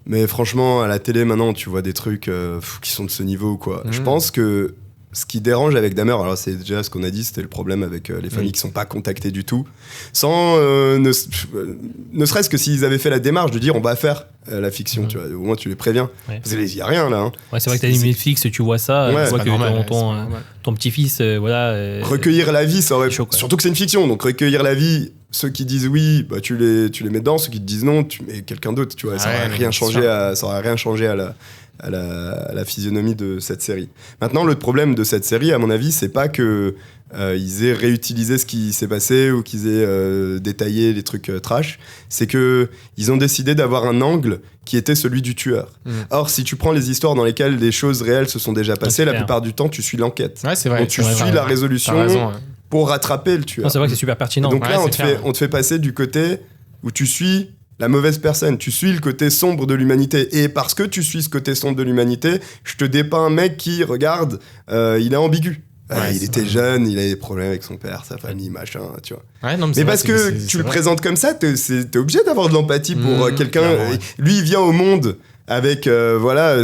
Mais franchement, à la télé, maintenant, tu vois des trucs qui sont de ce niveau, quoi. Je pense que ce qui dérange avec Dahmer, alors c'est déjà ce qu'on a dit, c'était le problème avec les familles qui sont pas contactées du tout. Sans, ne serait-ce que s'ils avaient fait la démarche de dire on va faire la fiction, tu vois, au moins tu les préviens. Parce qu'il n'y a rien là. Hein. Ouais, c'est vrai que t'as une Netflix, tu vois ça, tu vois que ton petit-fils, recueillir la vie, ça aurait. Chaud, surtout que c'est une fiction, donc recueillir la vie. Ceux qui disent oui, bah tu les mets dedans. Ceux qui te disent non, tu mets quelqu'un d'autre. Tu vois, ça n'aurait rien changé à la physionomie de cette série. Maintenant, le problème de cette série, à mon avis, c'est pas que ils aient réutilisé ce qui s'est passé ou qu'ils aient détaillé les trucs trash. C'est que ils ont décidé d'avoir un angle qui était celui du tueur. Or, si tu prends les histoires dans lesquelles des choses réelles se sont déjà passées, la plupart du temps, tu suis l'enquête. Ouais, c'est vrai. Donc, tu suis la résolution. Pour rattraper le tueur. Non, c'est vrai que c'est super pertinent. Et donc là, on te fait passer du côté où tu suis la mauvaise personne, tu suis le côté sombre de l'humanité. Et parce que tu suis ce côté sombre de l'humanité, je te dépeins un mec qui, regarde, il est ambigu. Il était jeune, il avait des problèmes avec son père, sa famille, machin, tu vois. Ouais, non, mais parce que tu le présentes comme ça, t'es obligé d'avoir de l'empathie pour quelqu'un. Lui, il vient au monde avec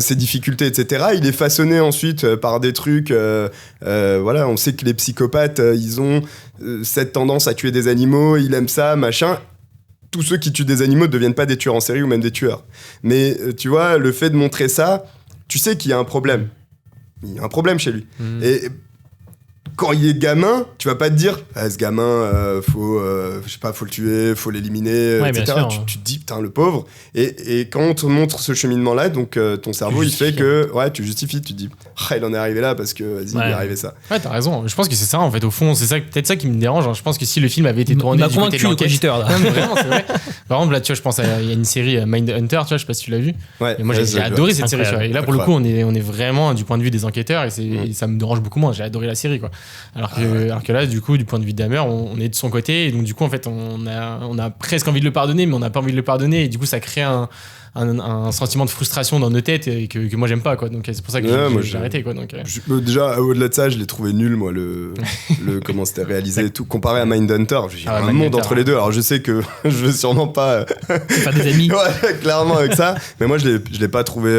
ses difficultés, etc. Il est façonné ensuite par des trucs. On sait que les psychopathes, ils ont cette tendance à tuer des animaux, ils aiment ça, machin. Tous ceux qui tuent des animaux ne deviennent pas des tueurs en série ou même des tueurs. Mais tu vois, le fait de montrer ça, tu sais qu'il y a un problème. Il y a un problème chez lui. Et quand il est gamin, tu vas pas te dire ce gamin, faut le tuer, faut l'éliminer, etc. Tu te dis putain le pauvre. Et quand on te montre ce cheminement-là, donc ton cerveau il fait que tu justifies, tu te dis il en est arrivé là parce que vas-y il est arrivé ça. Ouais, t'as raison. Je pense que c'est ça en fait au fond, c'est ça peut-être ça qui me dérange. Hein. Je pense que si le film avait été tourné du côté de l'enquête, là. Non, vraiment, c'est vrai. Par exemple là, tu vois, je pense il y a une série Mindhunter, tu vois, je sais pas si tu l'as vu. Ouais. Et moi j'ai adoré cette série. Et là pour le coup, on est vraiment du point de vue des enquêteurs et ça me dérange beaucoup moins. J'ai adoré la série quoi. Alors que là, du coup, du point de vue de Dahmer, on est de son côté. Et donc, du coup, en fait, on a presque envie de le pardonner, mais on n'a pas envie de le pardonner. Et du coup, ça crée un sentiment de frustration dans nos têtes et que moi, j'aime pas. Quoi. Donc, c'est pour ça que j'ai arrêté. Quoi. Donc, déjà, au-delà de ça, je l'ai trouvé nul, moi, comment c'était réalisé et tout. Comparé à Mindhunter, il y a un monde entre les deux. Alors, je sais que je vais sûrement pas faire des amis. Ouais, clairement, avec ça. Mais moi, je l'ai pas trouvé...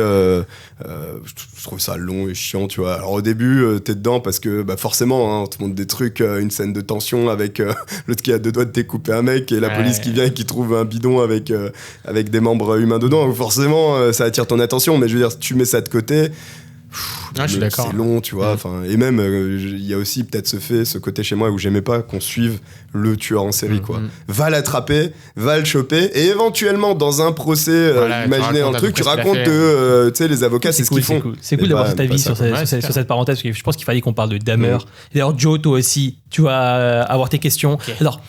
je trouve ça long et chiant, tu vois. Alors au début, t'es dedans parce que forcément, on te montre des trucs, une scène de tension avec l'autre qui a 2 doigts de découper un mec et la police qui vient et qui trouve un bidon avec des membres humains dedans. Donc forcément, ça attire ton attention. Mais je veux dire, si tu mets ça de côté... je suis d'accord. C'est long, tu vois. Et même, il y a aussi peut-être ce côté chez moi où j'aimais pas qu'on suive le tueur en série, quoi. Va l'attraper, va le choper, et éventuellement, dans un procès, imaginez un truc, tu racontes que les avocats, c'est ce qu'ils font. C'est cool d'avoir ta vie sur cette parenthèse, parce que je pense qu'il fallait qu'on parle de Dahmer. Et d'ailleurs, Joe, toi aussi, tu vas avoir tes questions. Okay. Alors,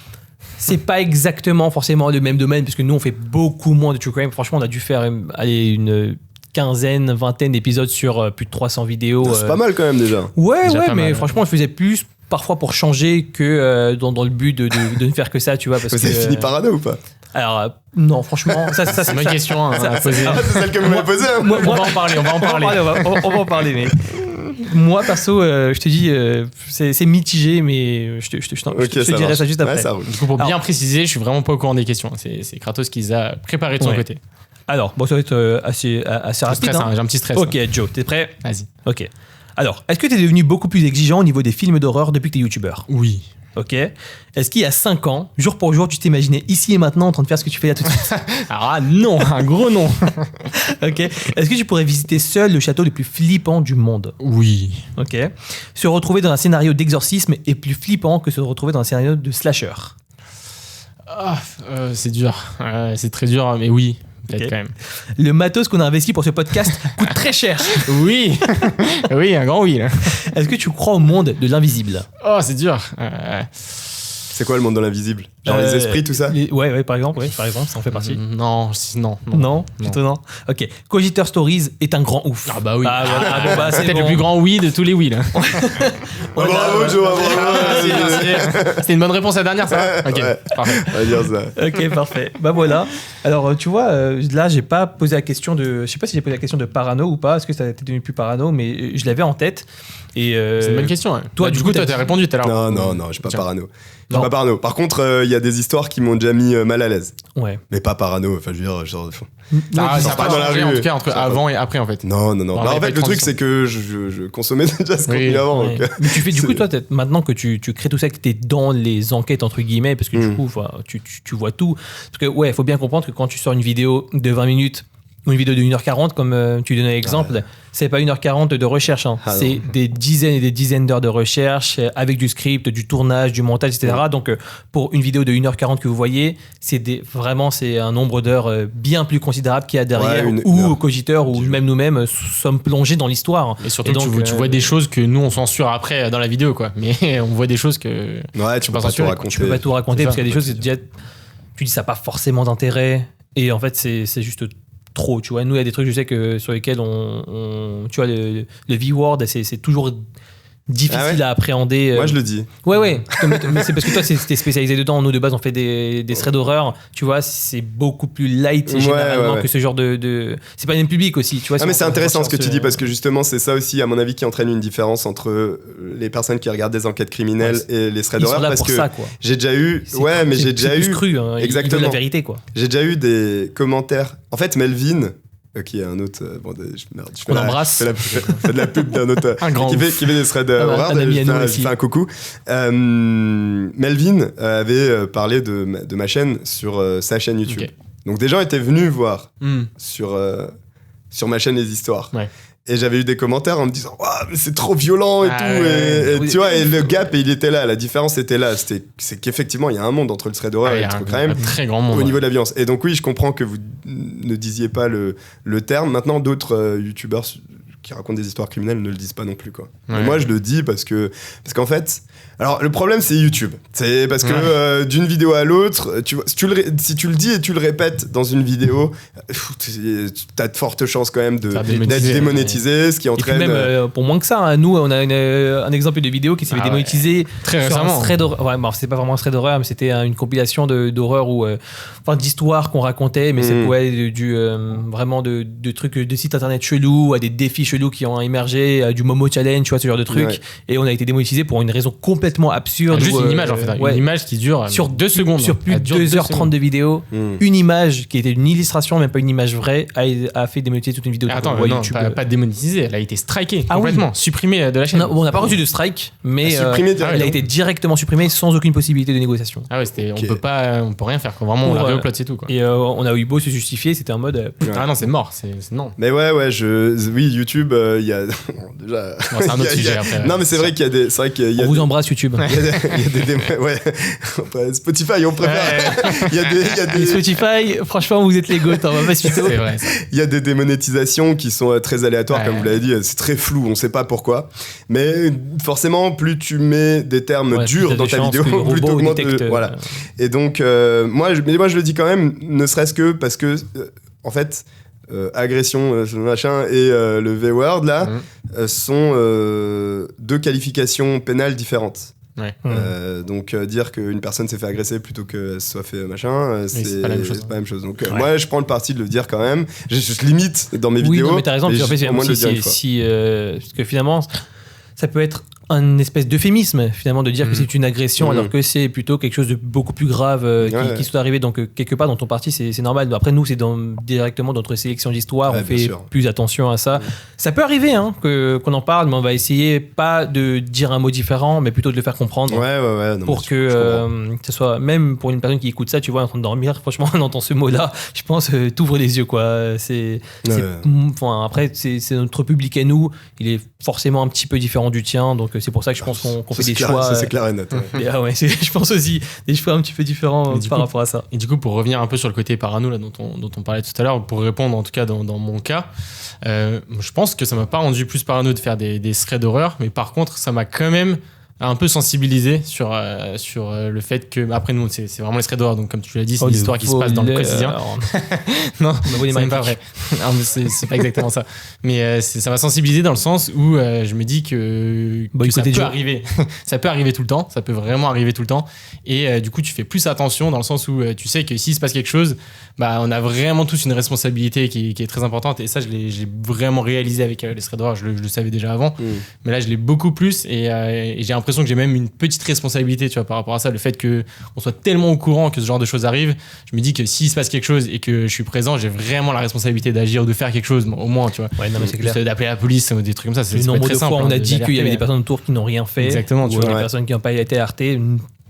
c'est pas exactement forcément le même domaine, parce que nous, on fait beaucoup moins de true crime. Franchement, on a dû faire une quinzaine, vingtaine d'épisodes sur plus de 300 vidéos. C'est pas mal quand même déjà. Ouais, Déjà ouais, pas mais mal. franchement, je faisais plus parfois pour changer que dans le but de ne faire que ça, tu vois. Parce Vous avez que, fini parano ou pas? Alors, non, franchement, ça C'est une bonne question hein, à poser. Ah, c'est celle que vous m'avez posée. Hein. Moi, On va en parler, on va en parler. on va en parler, mais moi, perso, je te dis, c'est mitigé, mais je te dirai ça juste après. Ouais, ça roule. Du coup, pour bien Alors- préciser, je suis vraiment pas au courant des questions. C'est Kratos qui les a préparées de son Ouais. côté. Alors, bon, ça va être assez Je rapide. stresse, hein. hein, j'ai un petit stress. Ok, Joe, t'es prêt? Vas-y. Ok. Alors, est-ce que t'es devenu beaucoup plus exigeant au niveau des films d'horreur depuis que t'es youtubeur? Oui. Ok. Est-ce qu'il y a 5 ans, jour pour jour, tu t'imaginais ici et maintenant en train de faire ce que tu fais là tout de suite? Ah non, un gros non. Ok. Est-ce que tu pourrais visiter seul le château le plus flippant du monde? Oui. Ok. Se retrouver dans un scénario d'exorcisme est plus flippant que se retrouver dans un scénario de slasher. Ah, c'est dur. C'est très dur, mais oui. Peut-être Ok. quand même. Le matos qu'on a investi pour ce podcast coûte très cher. Oui. Oui, un grand oui. Là. Est-ce que tu crois au monde de l'invisible? Oh, c'est dur. C'est quoi le monde de l'invisible? Genre les esprits, tout ça? Ouais, par exemple, ça en fait partie. Non, non. Non, plutôt non. Ok. Cogiteur Stories est un grand ouf. Ah bah oui. Ah, voilà. Ah, bon, bah, C'est c'est peut-être bon. le plus grand oui de tous les oui là. On a- Bravo, Joe, bravo. C'était une bonne réponse la dernière, ça. Ok, Ouais. parfait. On va dire ça. Ok, parfait. Bah voilà. Alors, tu vois, là, j'ai pas posé la question de. Je sais pas si j'ai posé la question de parano ou pas. Est-ce que ça a été devenu plus parano? Mais je l'avais en tête. Et C'est une bonne question. Hein. toi, Bah, du du coup, coup, toi, t'as t'as répondu tout à l'heure. Non, je suis pas Tiens. parano. Je Non. suis pas parano. Par contre, il y a des histoires qui m'ont déjà mis mal à l'aise. Ouais. Mais pas parano. Enfin, je veux dire, genre. Ah, Ils ça sont a pas pas dans la changé rue. en tout cas entre Ça va avant et après en fait. Non. Non, Bah, il y a en pas fait, de le truc, transition. c'est que je consommais déjà ce contenu Oui, avant. Ouais. donc, Mais tu fais du coup, c'est- toi, maintenant que tu crées tout ça, que tu es dans les enquêtes, entre guillemets, parce que du coup, enfin, tu vois tout. Parce que, ouais, il faut bien comprendre que quand tu sors une vidéo de 20 minutes ou une vidéo de 1h40, comme tu donnais l'exemple, c'est pas 1h40 de recherche. Hein. Ah C'est non. des dizaines et des dizaines d'heures de recherche avec du script, du tournage, du montage, etc. Donc, pour une vidéo de 1h40 que vous voyez, vraiment, c'est un nombre d'heures bien plus considérable qu'il y a derrière, Ouais, une ou heure. au Cogiteur, ou même nous-mêmes sommes plongés dans l'histoire. Et surtout, Et donc, tu vois des choses que nous on censure après dans la vidéo quoi. Mais on voit des choses que. Ouais, tu peux pas pas tout censurer, raconter. Tu peux pas tout raconter C'est parce ça, qu'il y a des en choses fait, que déjà, tu dis ça n'a pas forcément d'intérêt et en fait c'est juste trop, tu vois. Nous il y a des trucs je sais que sur lesquels tu vois le V-word c'est toujours difficile Ah ouais à appréhender. Moi, je le dis. Ouais, mais c'est parce que toi t'es spécialisé dedans. Nous de base on fait des threads d'horreur, tu vois, c'est beaucoup plus light Ouais, généralement ouais. que ce genre de c'est pas le même public aussi, tu vois. Ah mais si c'est on intéressant ce que recherche, tu dis parce que justement c'est ça aussi à mon avis qui entraîne une différence entre les personnes qui regardent des enquêtes criminelles et les threads ils sont d'horreur là parce pour que ça quoi. j'ai déjà eu j'ai déjà plus eu cru, hein. Ils veulent exactement. la vérité quoi. j'ai déjà eu des commentaires. En fait Melvin qui est un autre je On l'embrasse. je fais de la pub d'un autre Un grand qui fait des threads Ah, horreur, un ami à nous je aussi. fais un coucou. Melvin avait parlé de ma chaîne sur sa chaîne YouTube. Ok. Donc des gens étaient venus voir Hmm. sur ma chaîne les histoires. Ouais. Et j'avais eu des commentaires en me disant waouh mais c'est trop violent et Ah, tout ouais. et tu vois et le gap il était là, la différence était là, c'est qu'effectivement il y a un monde entre le thread horror Ah, et il y le a true un crime très grand monde. au niveau de la violence. Et donc oui je comprends que vous ne disiez pas le terme. Maintenant d'autres youtubeurs qui racontent des histoires criminelles ne le disent pas non plus quoi. Ouais. Mais moi je le dis parce qu'en fait alors le problème c'est YouTube, c'est parce que d'une vidéo à l'autre tu vois, si tu le dis et tu le répètes dans une vidéo t'as de fortes chances quand même Faire d'être démonétiser. démonétisé, ce qui Et puis entraîne même, pour moins que ça, hein, nous, on a un exemple de vidéo qui s'est fait Ah ouais. démonétiser Très sur un récemment. thread d'horreur. Ouais, bon, c'était pas vraiment un thread d'horreur, mais c'était une compilation d'horreur ou enfin d'histoires qu'on racontait, mais c'est ouais, vraiment de trucs, de sites internet chelous, à des défis chelous qui ont émergé, à du Momo Challenge, tu vois, ce genre de trucs. Ouais. Et on a été démonétisé pour une raison complètement absurde. Juste où, une image en fait. ouais, Une image qui dure sur 2 secondes. Sur plus de Elle dure 2h30 secondes. de vidéo, une image qui était une illustration, même pas une image vraie, a fait démonétiser toute une vidéo. Ah, attends, Donc, on voit non, YouTube, pas démonétisée, elle a été strikée Ah oui. complètement, supprimée de la chaîne. Non, bon, on n'a pas reçu de strike, mais Supprimé elle directement. a été directement supprimée sans aucune possibilité de négociation. Ah ouais, c'était, Ok. on peut rien faire. Quoi. Vraiment, on Pour, la réupload, c'est tout. Quoi. Et on a eu beau se justifier, c'était en mode. Ah non, c'est mort. C'est non. mais ouais oui YouTube il y a déjà Bon, c'est un autre il y a- sujet après. non mais c'est vrai qu'il y a des c'est vrai qu'il y a On vous embrasse, YouTube. il y a des ouais Après, Spotify on préfère il y a Et des Spotify, franchement, vous êtes les goats, on va pas se C'est fier. vrai. Ça. il y a des démonétisations qui sont très aléatoires Ouais. comme vous l'avez dit, c'est très flou, on sait pas pourquoi, mais forcément plus tu mets des termes Ouais, durs plus dans t'as ta de chances vidéo que le plus robot t'augmentes détecte, voilà. Et donc moi je le dis quand même, ne serait-ce que parce que en fait agression, machin, et le V-word, là, sont deux qualifications pénales différentes. Ouais. Donc dire qu'une personne s'est fait agresser plutôt qu'elle se soit fait machin, c'est pas la même chose. c'est pas la même chose. Donc moi je prends le parti de le dire quand même. Je limite dans mes vidéos. Oui, non, mais t'as raison. Et Puis en fait, au moins de le dire une fois. parce que finalement, ça peut être un espèce d'euphémisme finalement de dire que c'est une agression alors que c'est plutôt quelque chose de beaucoup plus grave qui soit arrivé. Donc quelque part dans ton parti c'est normal. Après nous c'est directement dans notre sélection d'histoire, on fait sûr. plus attention à ça. Ça peut arriver qu'on en parle, mais on va essayer pas de dire un mot différent mais plutôt de le faire comprendre Non, pour que ce soit, même pour une personne qui écoute ça, tu vois, en train de dormir, franchement on entend ce mot là, je pense t'ouvres les yeux quoi. Enfin, après c'est notre public à nous, il est forcément un petit peu différent du tien, donc c'est pour ça que je pense qu'on fait des choix. Ça c'est clair et net. Je pense aussi des choix un petit peu différents par rapport à ça. Et du coup, pour revenir un peu sur le côté parano là, dont on parlait tout à l'heure, pour répondre en tout cas dans mon cas, je pense que ça m'a pas rendu plus parano de faire des threads d'horreur, mais par contre, ça m'a quand même un peu sensibilisé sur le fait que, après nous, c'est vraiment les threads d'horreur, donc comme tu l'as dit, c'est des histoires qui se passent dans le quotidien. Non, c'est même pas vrai. Non, mais c'est pas exactement ça. Mais ça m'a sensibilisé dans le sens où je me dis que ça peut arriver. Ça peut arriver tout le temps, ça peut vraiment arriver tout le temps. Et du coup, tu fais plus attention dans le sens où tu sais que s'il se passe quelque chose, bah, on a vraiment tous une responsabilité qui est très importante. Et ça, j'ai vraiment réalisé avec les threads d'horreur. Je le savais déjà avant. Mais là, je l'ai beaucoup plus et j'ai l'impression que j'ai même une petite responsabilité, tu vois, par rapport à ça. Le fait qu'on soit tellement au courant que ce genre de choses arrive, je me dis que s'il se passe quelque chose et que je suis présent, j'ai vraiment la responsabilité d'agir ou de faire quelque chose, au moins, tu vois. Ouais, non, mais c'est clair. D'appeler la police ou des trucs comme ça, c'est le nombre de fois on a dit qu'il y avait des personnes personnes autour qui n'ont rien fait. Exactement, tu vois. Des vois. personnes qui n'ont pas été alertées.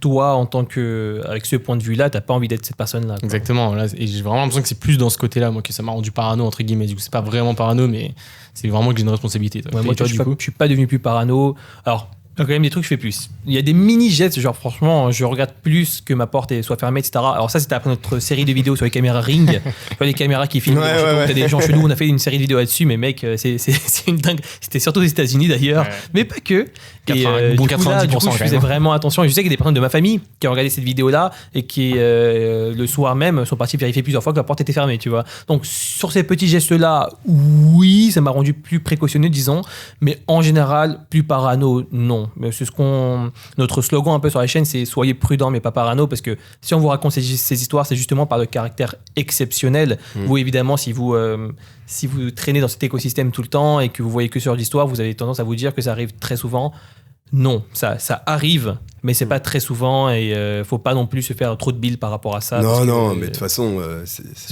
Toi, en tant que, avec ce point de vue-là, t'as pas envie d'être cette personne-là. Quoi. Exactement. Là, et j'ai vraiment l'impression que c'est plus dans ce côté-là, moi, que ça m'a rendu parano, entre guillemets. Du coup, c'est pas vraiment parano, mais c'est vraiment que j'ai une responsabilité. Ouais, moi, je suis pas devenu plus parano. Alors, il y a quand même des trucs que je fais plus. Il y a des mini-gestes, genre franchement, je regarde plus que ma porte soit fermée, etc. Alors ça, c'était après notre série de vidéos sur les caméras Ring. Tu vois, les caméras qui filment. T'as des gens chelous, on a fait une série de vidéos là-dessus, mais mec, c'est une dingue. C'était surtout aux États-Unis d'ailleurs, mais pas que. Et bon du coup, 90%, je faisais vraiment attention. Et je sais qu'il y a des personnes de ma famille qui ont regardé cette vidéo-là et qui, le soir même, sont partis vérifier plusieurs fois que la porte était fermée, tu vois. Donc, sur ces petits gestes-là, oui, ça m'a rendu plus précautionneux, disons, mais en général, plus parano, non. Mais c'est notre slogan un peu sur la chaîne, c'est soyez prudents, mais pas parano, parce que si on vous raconte ces histoires, c'est justement par le caractère exceptionnel. Vous, évidemment, si vous traînez dans cet écosystème tout le temps et que vous voyez que sur l'histoire, vous avez tendance à vous dire que ça arrive très souvent. Non, ça arrive, mais c'est pas très souvent et faut pas non plus se faire trop de billes par rapport à ça. Non, mais de toute façon,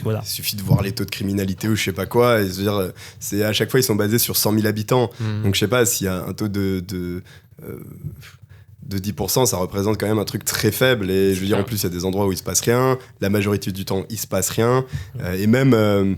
voilà. Il suffit de voir les taux de criminalité ou je sais pas quoi. Et je veux dire, à chaque fois, ils sont basés sur 100 000 habitants. Donc, je sais pas, s'il y a un taux de 10%, ça représente quand même un truc très faible. Et je veux dire, en plus, il y a des endroits où il se passe rien. La majorité du temps, il se passe rien. Et même,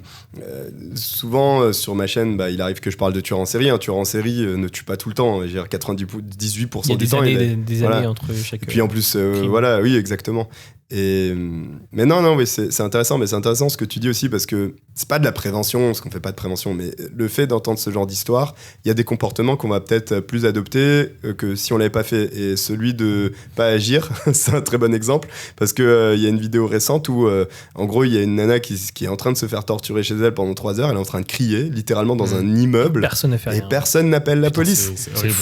souvent, sur ma chaîne, il arrive que je parle de tueurs en série. Un tueur en série ne tue pas tout le temps. Je veux dire, 98% du temps. Il y a des années entre chaque. Et puis en plus, voilà, oui, exactement. Mais non, c'est intéressant. Mais c'est intéressant ce que tu dis aussi parce que c'est pas de la prévention, parce qu'on fait pas de prévention, mais le fait d'entendre ce genre d'histoire, il y a des comportements qu'on va peut-être plus adopter que si on l'avait pas fait. Et celui de pas agir, c'est un très bon exemple parce que il y a une vidéo récente où, en gros, il y a une nana qui est en train de se faire torturer chez elle pendant 3 heures. Elle est en train de crier, littéralement dans un immeuble. Personne ne fait rien. Et personne n'appelle la police. C'est horrible.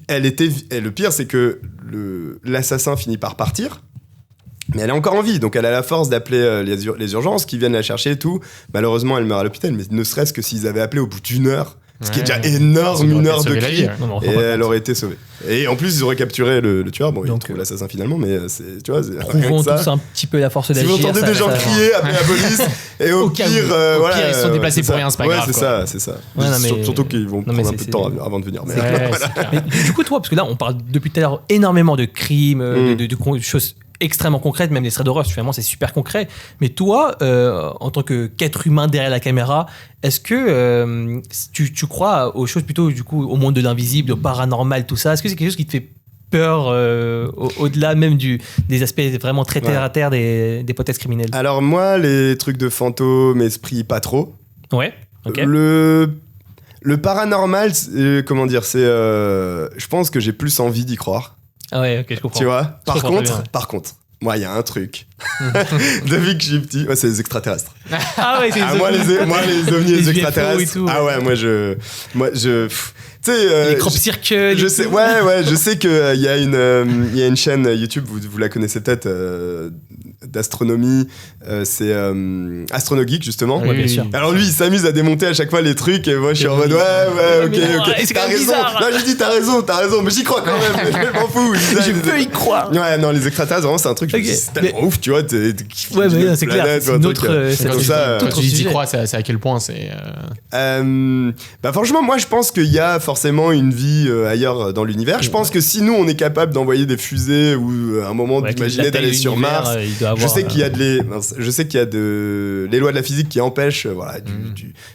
Et le pire, c'est que l'assassin finit par partir. Mais elle est encore en vie, donc elle a la force d'appeler les urgences qui viennent la chercher et tout. Malheureusement, elle meurt à l'hôpital, mais ne serait-ce que s'ils avaient appelé au bout d'1 heure, ce qui est déjà énorme, 1 heure de cri, et elle aurait été sauvée. Et en plus, ils auraient capturé le tueur. Bon, ils trouvent l'assassin finalement, mais tu vois, prouvons tous un petit peu la force d'agir. Si vous entendez des gens crier, appelez la police, et au pire, ils se sont déplacés pour rien, c'est pas grave. C'est ça. Surtout qu'ils vont prendre un peu de temps avant de venir. Mais du coup, toi, parce que là, on parle depuis tout à l'heure énormément de crimes, de choses extrêmement concrètes, même les threads d'horreur, finalement c'est super concret, mais toi en tant qu'être humain derrière la caméra, est-ce que tu crois aux choses plutôt du coup au monde de l'invisible, au paranormal, tout ça? Est-ce que c'est quelque chose qui te fait peur au-delà même des aspects vraiment très terre à terre des hypothèses criminelles? Alors moi, les trucs de fantômes, esprits, pas trop. Ouais, ok. Le paranormal, comment dire, c'est je pense que j'ai plus envie d'y croire. Ah ouais, ok, je comprends. Tu vois, par contre, moi, il y a un truc Depuis que je suis petit, c'est les extraterrestres. Ah ouais, c'est moi, les ovnis, les UFO extraterrestres. et tout. Ah ouais, tu sais, les crop circles. je sais, je sais que il y a une chaîne YouTube, vous la connaissez peut-être, d'astronomie, c'est Astronogeek justement. Ouais, bien sûr. Alors lui, il s'amuse à démonter à chaque fois les trucs et moi je suis en mode ok, c'est quand t'as même raison. bizarre. Non, j'ai dit t'as raison, mais j'y crois quand même. Je m'en fous. Je peux y croire. Ouais, non, les extraterrestres, vraiment, c'est un truc, c'est tellement ouf, tu vois. Ouais, mais c'est clair. C'est une autre. Quand comme ça. tu dis t'y crois, c'est à quel point c'est. Bah franchement, moi je pense qu'il y a forcément une vie ailleurs dans l'univers. Je pense que si nous on est capable d'envoyer des fusées ou à un moment d'imaginer d'aller sur Mars, je sais qu'il y a les lois de la physique qui empêchent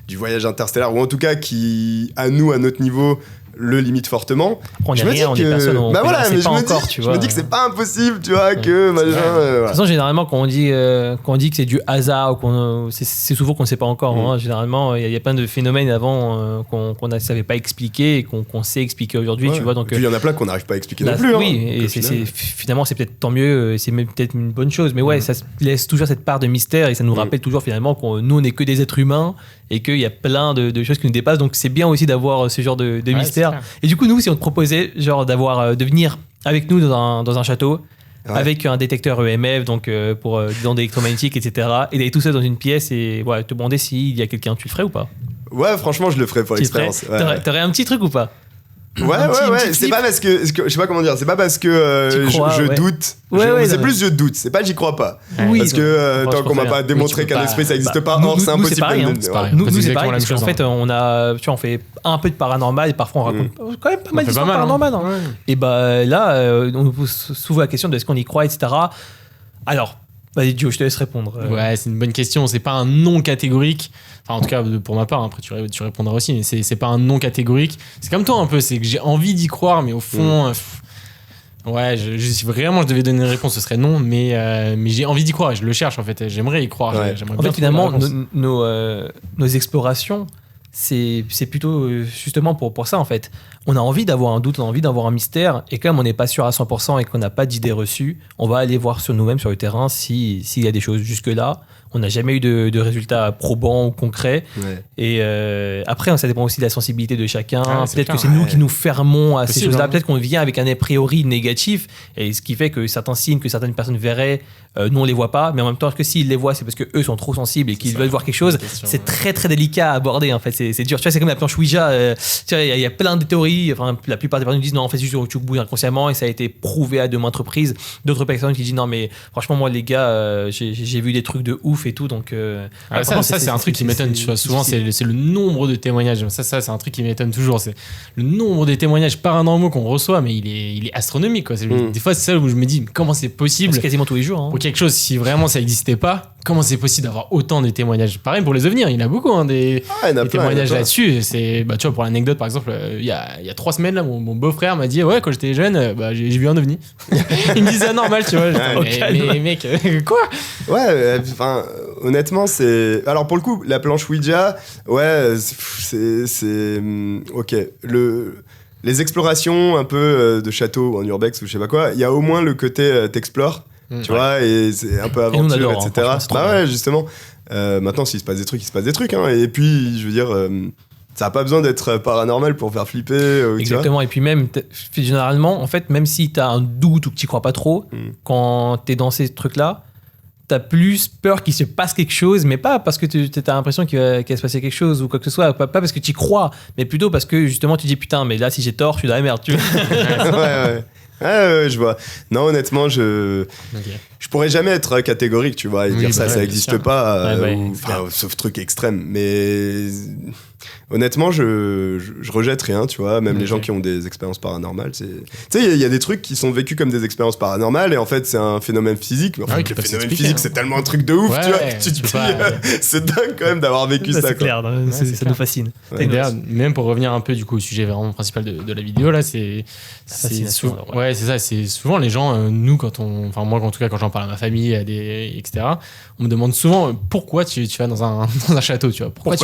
du voyage interstellaire, ou en tout cas qui, à notre niveau, le limite fortement. On est rien, on est personne, on mais pas encore, tu vois. Je me dis que c'est pas impossible, tu vois, que machin. De toute façon, généralement, quand on dit que c'est du hasard, ou c'est souvent qu'on ne sait pas encore. Hein. Généralement, il y a plein de phénomènes avant qu'on ne savait pas expliquer et qu'on sait expliquer aujourd'hui, tu vois. Donc, et puis il y en a plein qu'on n'arrive pas à expliquer non plus. Oui, et finalement, c'est peut-être tant mieux, c'est même peut-être une bonne chose. Mais ouais, ça laisse toujours cette part de mystère et ça nous rappelle toujours finalement que nous, on n'est que des êtres humains et qu'il y a plein de choses qui nous dépassent. Donc, c'est bien aussi d'avoir ce genre de mystère. Et du coup, nous, si on te proposait genre de venir avec nous dans un château, avec un détecteur EMF, donc pour des ondes électromagnétiques, etc., et d'aller tout seul dans une pièce et te demander s'il y a quelqu'un, tu le ferais ou pas? Ouais, franchement, je le ferais pour l'expérience. T'aurais un petit truc ou pas? Ouais. C'est pas parce que je sais pas comment dire. C'est pas parce que je doute. C'est plus je doute. C'est pas j'y crois pas. Oui, parce que tant qu'on m'a pas démontré qu'un esprit ça existe pas. Or c'est impossible. Nous c'est pareil parce qu'en fait on fait un peu de paranormal et parfois on raconte quand même pas mal d'histoires paranormales. Et bah là on nous pose souvent la question de est-ce qu'on y croit, etc. Alors vas-y Joe, je te laisse répondre. Ouais, c'est une bonne question. C'est pas un non catégorique. Enfin, en tout cas, pour ma part, après tu répondras aussi, mais c'est pas un non catégorique. C'est comme toi un peu, c'est que j'ai envie d'y croire, mais au fond, si vraiment je devais donner une réponse, ce serait non, mais j'ai envie d'y croire et je le cherche en fait. J'aimerais y croire. En fait, finalement, nos explorations, c'est plutôt justement pour ça en fait. On a envie d'avoir un doute, on a envie d'avoir un mystère, et comme on n'est pas sûr à 100% et qu'on n'a pas d'idées reçues, on va aller voir sur nous-mêmes sur le terrain s'il y a des choses. Jusque-là, on n'a jamais eu de résultats probants ou concrets. Et après, ça dépend aussi de la sensibilité de chacun. Peut-être que c'est nous qui nous fermons à ces choses-là. Peut-être qu'on vient avec un a priori négatif, et ce qui fait que certains signes que certaines personnes verraient, nous on les voit pas. Mais en même temps, que s'ils les voient, c'est parce que eux sont trop sensibles et qu'ils veulent voir quelque chose. C'est très très délicat à aborder. En fait, c'est dur. Tu vois, c'est comme la planche Ouija. Tu vois, il y a plein de théories. Enfin, la plupart des personnes disent non, en fait, c'est juste que tu bouges inconsciemment, et ça a été prouvé à de maintes reprises. D'autres personnes qui disent non, mais franchement, moi les gars, j'ai vu des trucs de ouf et tout, donc ça c'est un truc qui m'étonne, tu vois. Souvent c'est le nombre de témoignages, ça c'est un truc qui m'étonne toujours, c'est le nombre de témoignages paranormaux qu'on reçoit, mais il est astronomique quoi. Des fois c'est ça où je me dis comment c'est possible, c'est quasiment tous les jours pour quelque chose, si vraiment ça n'existait pas, comment c'est possible d'avoir autant de témoignages. Pareil pour les ovnis, il y en a beaucoup des témoignages là-dessus. C'est tu vois, pour l'anecdote par exemple, il y a 3 semaines là, mon beau-frère m'a dit quand j'étais jeune, j'ai vu un ovni. Il me disait normal, tu vois. Mais mec, quoi? Ouais, enfin honnêtement, c'est. Alors pour le coup, la planche Ouija, c'est ok. Les explorations un peu de château en urbex ou je sais pas quoi, il y a au moins le côté t'explores, tu vois, et c'est un peu aventure, etc. Ouais, justement. Maintenant, s'il se passe des trucs, il se passe des trucs. Hein, et puis, je veux dire. Ça n'a pas besoin d'être paranormal pour faire flipper. Exactement. Et puis même, généralement, en fait, même si tu as un doute ou que tu n'y crois pas trop, quand tu es dans ces trucs-là, tu as plus peur qu'il se passe quelque chose, mais pas parce que tu as l'impression qu'il va se passer quelque chose ou quoi que ce soit, pas parce que tu y crois, mais plutôt parce que justement tu dis putain, mais là si j'ai tort, je suis dans la merde. Tu vois. Ouais, je vois. Non, honnêtement, je pourrais jamais être catégorique, tu vois, et dire ça n'existe pas, sauf truc extrême. Mais honnêtement, je rejette rien, tu vois. Même les gens qui ont des expériences paranormales, tu sais, il y a des trucs qui sont vécus comme des expériences paranormales, et en fait, c'est un phénomène physique. Mais en fait, le phénomène physique, c'est tellement un truc de ouf, tu vois. Tu te dis, c'est dingue quand même d'avoir vécu ça. C'est clair, ça nous fascine. Et d'ailleurs, même pour revenir un peu du coup au sujet vraiment principal de la vidéo là, c'est souvent les gens, nous moi en tout cas quand j'en parle à ma famille, etc. On me demande souvent pourquoi tu vas dans un château, tu vois. Pourquoi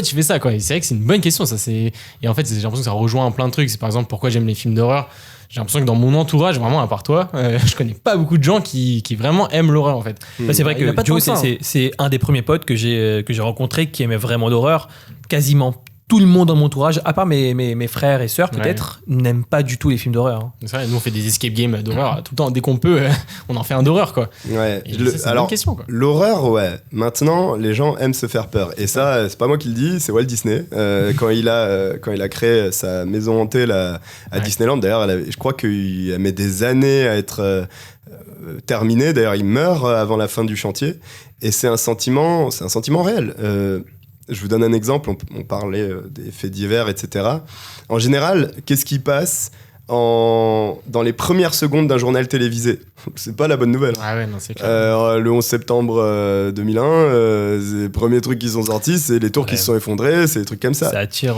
tu fais ça, quoi. Et c'est vrai que c'est une bonne question, ça. Et en fait, j'ai l'impression que ça rejoint plein de trucs. C'est par exemple pourquoi j'aime les films d'horreur. J'ai l'impression que dans mon entourage, vraiment, à part toi, je connais pas beaucoup de gens qui vraiment aiment l'horreur, en fait. Bah, c'est vrai que Joe, c'est un des premiers potes que j'ai rencontré qui aimait vraiment l'horreur. Quasiment tout le monde dans mon entourage, à part mes frères et sœurs peut-être, n'aiment pas du tout les films d'horreur. Hein. C'est vrai, nous on fait des escape games d'horreur tout le temps. Dès qu'on peut, on en fait un d'horreur, quoi. Ouais. C'est une bonne question, quoi. L'horreur, ouais. Maintenant, les gens aiment se faire peur. Et ça, c'est pas moi qui le dis, c'est Walt Disney. Quand il a créé sa maison hantée là, à Disneyland, d'ailleurs, je crois qu'il met des années à être terminé. D'ailleurs, il meurt avant la fin du chantier. Et c'est un sentiment réel. Je vous donne un exemple, on parlait des faits divers, etc. En général, qu'est-ce qui passe dans les premières secondes d'un journal télévisé? C'est pas la bonne nouvelle. Ah ouais, non, c'est clair. Le 11 septembre 2001, les premiers trucs qui sont sortis, c'est les tours qui se sont effondrés, c'est des trucs comme ça. Ça attire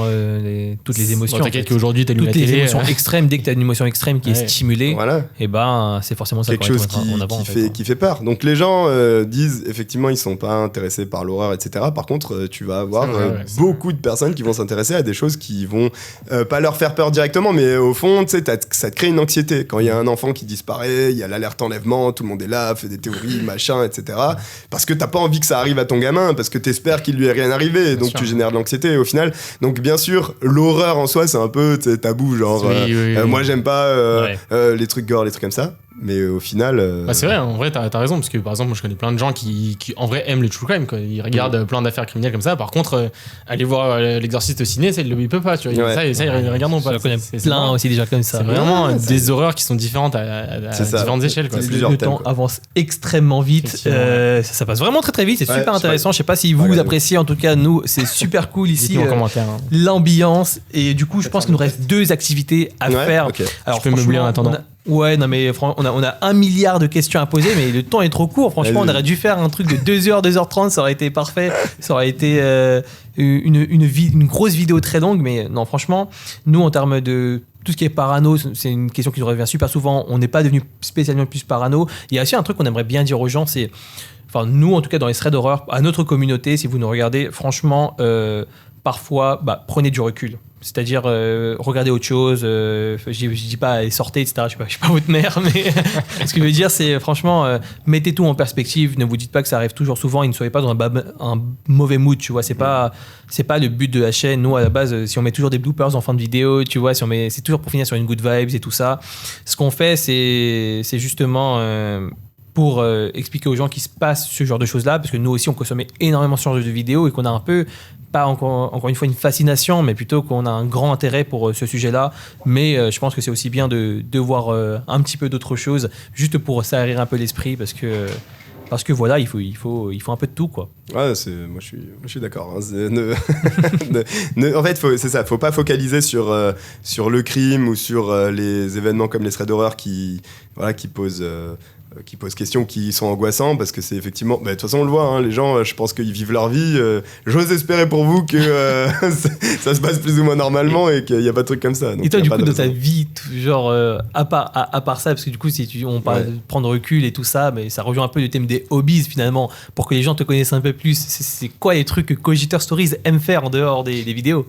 toutes les émotions. Bon, t'inquiète qu'aujourd'hui, t'as toutes les émotions extrêmes. Dès que t'as une émotion extrême qui est stimulée, et ben c'est forcément ça quelque chose qui fait peur. Donc les gens disent effectivement ils sont pas intéressés par l'horreur, etc. Par contre, tu vas avoir beaucoup de personnes qui vont s'intéresser à des choses qui vont pas leur faire peur directement, mais au fond, tu sais, ça te crée une anxiété. Quand il y a un enfant qui disparaît, il y a l'alerte enlèvement, tout le monde est là, fait des théories, machin, etc. Parce que t'as pas envie que ça arrive à ton gamin, parce que t'espères qu'il lui est rien arrivé, donc tu génères de l'anxiété au final. Donc bien sûr, l'horreur en soi, c'est un peu tabou, genre moi j'aime pas les trucs gore, les trucs comme ça. Mais au final... c'est vrai, en vrai, t'as raison, parce que par exemple, moi je connais plein de gens qui en vrai aiment le true crime, quoi. Ils regardent plein d'affaires criminelles comme ça. Par contre, aller voir l'exorciste au ciné, ça, ils peuvent pas, tu vois. Ça, ils regardent pas. Je connais plein aussi déjà comme ça. C'est vraiment des horreurs qui sont différentes à différentes échelles, quoi. Le temps avance extrêmement vite. Ça passe vraiment très très vite. C'est super intéressant. Je sais pas si vous appréciez. En tout cas, nous, c'est super cool ici. En commentaire. L'ambiance. Et du coup, je pense qu'il nous reste 2 activités à faire. Alors, je peux meubler en attendant. Ouais, non mais on a 1 milliard de questions à poser, mais le temps est trop court. Franchement, on aurait dû faire un truc de 2h, 2h30, ça aurait été parfait. Ça aurait été une grosse vidéo très longue, mais non, franchement, nous, en termes de tout ce qui est parano, c'est une question qui nous revient super souvent. On n'est pas devenu spécialement plus parano. Il y a aussi un truc qu'on aimerait bien dire aux gens, c'est... Enfin, nous, en tout cas, dans les threads d'horreur, à notre communauté, si vous nous regardez, franchement, parfois, prenez du recul. C'est-à-dire, regardez autre chose. Je dis pas, sortez, etc. Je suis pas votre mère, mais ce que je veux dire, c'est franchement, mettez tout en perspective. Ne vous dites pas que ça arrive toujours souvent et ne soyez pas dans un mauvais mood, tu vois. C'est pas le but de la chaîne. Nous, à la base, si on met toujours des bloopers en fin de vidéo, tu vois, c'est toujours pour finir sur une good vibes et tout ça. Ce qu'on fait, c'est justement... pour expliquer aux gens qu'il se passe ce genre de choses-là, parce que nous aussi, on consommait énormément ce genre de vidéos et qu'on a un peu, pas encore une fois une fascination, mais plutôt qu'on a un grand intérêt pour ce sujet-là. Mais je pense que c'est aussi bien de voir un petit peu d'autres choses, juste pour s'aérer un peu l'esprit, parce que voilà, il faut un peu de tout, quoi. Ouais, moi je suis d'accord. Hein. En fait, c'est ça, faut pas focaliser sur le crime ou sur les événements comme les threads d'horreur qui posent question, qui sont angoissants, parce que c'est effectivement... de toute façon, on le voit, hein, les gens, je pense qu'ils vivent leur vie. J'ose espérer pour vous que ça se passe plus ou moins normalement et qu'il n'y a pas de trucs comme ça. Donc, et toi, du coup, dans ta vie, genre, à part ça, parce que du coup, si on parle de prendre recul et tout ça, mais ça rejoint un peu le thème des hobbies, finalement, pour que les gens te connaissent un peu plus. C'est quoi les trucs que Cogitor Stories aime faire en dehors des vidéos ?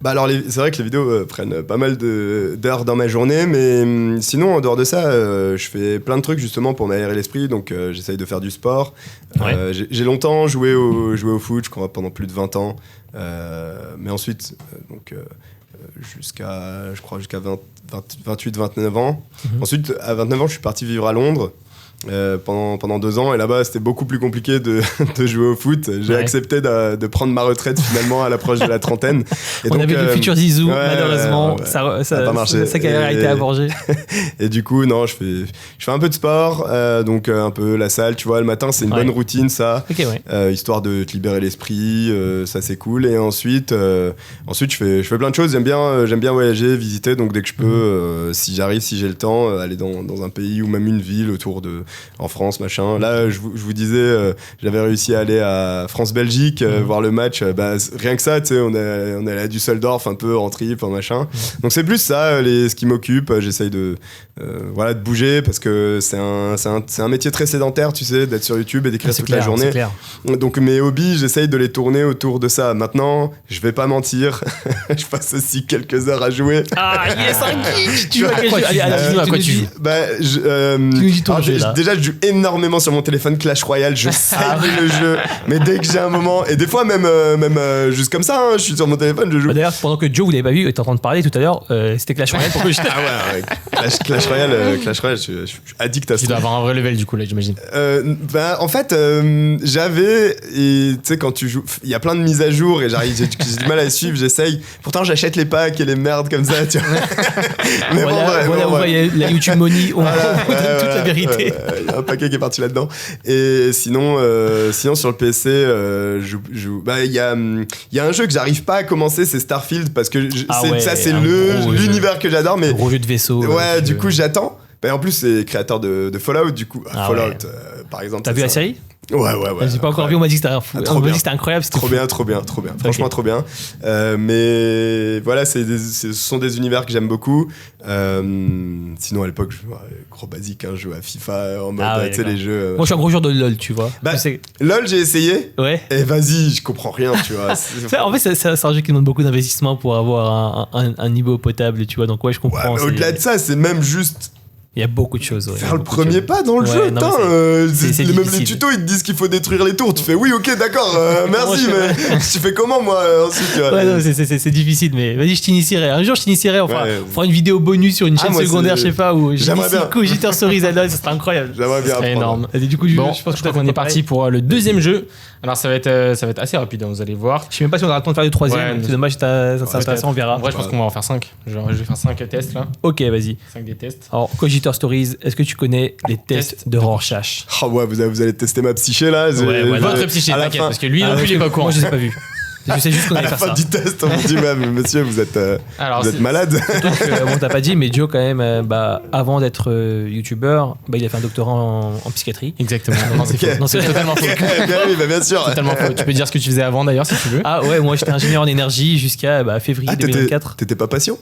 Alors c'est vrai que les vidéos prennent pas mal d'heures dans ma journée, mais sinon en dehors de ça, je fais plein de trucs justement pour m'aérer l'esprit, donc j'essaye de faire du sport. J'ai longtemps joué au foot, je crois pendant plus de 20 ans, mais ensuite jusqu'à 28-29 ans. Ensuite à 29 ans je suis parti vivre à Londres. Pendant 2 ans, et là-bas c'était beaucoup plus compliqué de jouer au foot. J'ai accepté de prendre ma retraite finalement à l'approche de la trentaine. Et on avait le futur Zizou, malheureusement ça n'a pas marché. Sa carrière a été abrogée. Et du coup, non, je fais un peu de sport, donc un peu la salle, tu vois, le matin c'est une bonne routine, ça, histoire de te libérer l'esprit, ça c'est cool. Et ensuite je fais plein de choses. J'aime bien voyager, visiter, donc dès que je peux, si j'ai le temps, aller dans un pays ou même une ville autour de en France, machin. Là, je vous disais, j'avais réussi à aller à France-Belgique, voir le match. Rien que ça, tu sais, on est allé à Düsseldorf un peu en trip, en machin. Donc c'est plus ça, ce qui m'occupe. J'essaye de bouger parce que c'est un métier très sédentaire, tu sais, d'être sur YouTube et d'écrire toute la journée. C'est clair. Donc mes hobbies, j'essaye de les tourner autour de ça. Maintenant, je vais pas mentir, je passe aussi quelques heures à jouer. Ah, yes, un geek. Tu vois à quoi tu joues? Déjà, je joue énormément sur mon téléphone Clash Royale. Je sais le jeu, mais dès que j'ai un moment, et des fois même juste comme ça, je suis sur mon téléphone, je joue. D'ailleurs, pendant que Joe, vous l'avez pas vu, était en train de parler tout à l'heure, c'était Clash Royale. Pourquoi j'étais Clash Royale, je suis addict à ça. Tu dois avoir un vrai level du coup là, j'imagine. En fait, j'avais, et tu sais, quand tu joues, il y a plein de mises à jour et j'ai du mal à les suivre, j'essaye. Pourtant, j'achète les packs et les merdes comme ça, tu vois. Mais voilà, vous voyez la YouTube Money, on vous donne toute la vérité. Il y a un paquet qui est parti là-dedans. Et sinon sur le PC, il y a un jeu que j'arrive pas à commencer, c'est Starfield, parce que c'est l'univers que j'adore, mais gros jeu de vaisseau. Ouais, du coup, j'attends. En plus, c'est créateur de Fallout, du coup. Fallout, par exemple. T'as vu la série ? Ouais. J'ai pas encore vu, on m'a dit que c'était incroyable. Trop bien. Franchement, trop bien. Mais voilà, ce sont des univers que j'aime beaucoup. Sinon, à l'époque, gros basique, je jouais à FIFA en mode, tu sais, les jeux. Moi, je suis un gros joueur de LoL, tu vois. LoL, j'ai essayé. Ouais. Et vas-y, je comprends rien, tu vois. En fait, c'est un jeu qui demande beaucoup d'investissement pour avoir un niveau potable, tu vois. Donc, ouais, je comprends. Ouais, mais au-delà de ça, c'est même juste. Il y a beaucoup de choses. Faire le premier pas dans le jeu, putain. Même les tutos, ils te disent qu'il faut détruire les tours. Tu fais oui, ok, d'accord, merci, mais tu fais comment, moi, ensuite, tu vois. Ouais, non, c'est difficile, mais vas-y, je t'initierai. Un jour, je t'initierai. On fera une vidéo bonus sur une chaîne secondaire, je sais pas, où j'aimerais bien. Cogitor Stories à LoL, ça serait incroyable. J'aimerais bien. C'est énorme. Et du coup, je pense qu'on est parti pour le deuxième jeu. Alors, ça va être assez rapide, vous allez voir. Je sais même pas si on aura le temps de faire le troisième. C'est dommage, ça on verra. En vrai, je pense qu'on va en faire 5. Genre, je vais faire 5 tests là. Ok, vas-y. 5 des tests. Alors, Cogitor Stories, est-ce que tu connais les tests de Rorschach? Ah ouais, vous allez tester ma psyché là. Votre psyché, t'inquiète, parce que lui non plus, il est pas au courant. Moi, je les ai pas vus. Je sais juste qu'on allait faire ça. À la fin du test, on me dit, monsieur, vous êtes malade. Bon, t'as pas dit, mais Joe, quand même, avant d'être youtubeur, il a fait un doctorat en psychiatrie. Exactement. Non, c'est totalement faux. Bien sûr. Totalement faux. Tu peux dire ce que tu faisais avant d'ailleurs, si tu veux. Ah ouais, moi j'étais ingénieur en énergie jusqu'à février 2024. T'étais pas patient?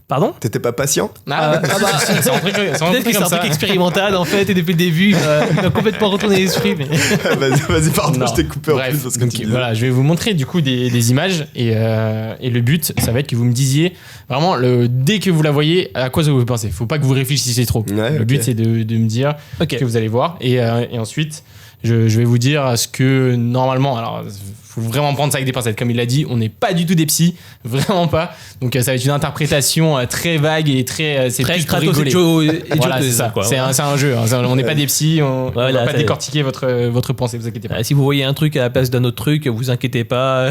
Pardon? T'étais pas patient? C'est un truc peut-être que c'est un truc expérimental en fait, et depuis le début, il m'a complètement retourné l'esprit. Mais... Vas-y, pardon, je t'ai coupé en plus. Parce que voilà, je vais vous montrer du coup des images et le but, ça va être que vous me disiez vraiment, dès que vous la voyez, à quoi ça vous pensez. Faut pas que vous réfléchissiez trop. Le but, c'est de me dire ce que vous allez voir et ensuite, je vais vous dire ce que normalement, alors faut vraiment prendre ça avec des pincettes, comme il l'a dit, on n'est pas du tout des psys, vraiment pas, donc ça va être une interprétation très vague et c'est très plus pour Kratos rigoler. Voilà, c'est ça, c'est un jeu, on n'est pas des psys, on va pas décortiquer votre pensée, vous inquiétez pas. Si vous voyez un truc à la place d'un autre truc, vous inquiétez pas,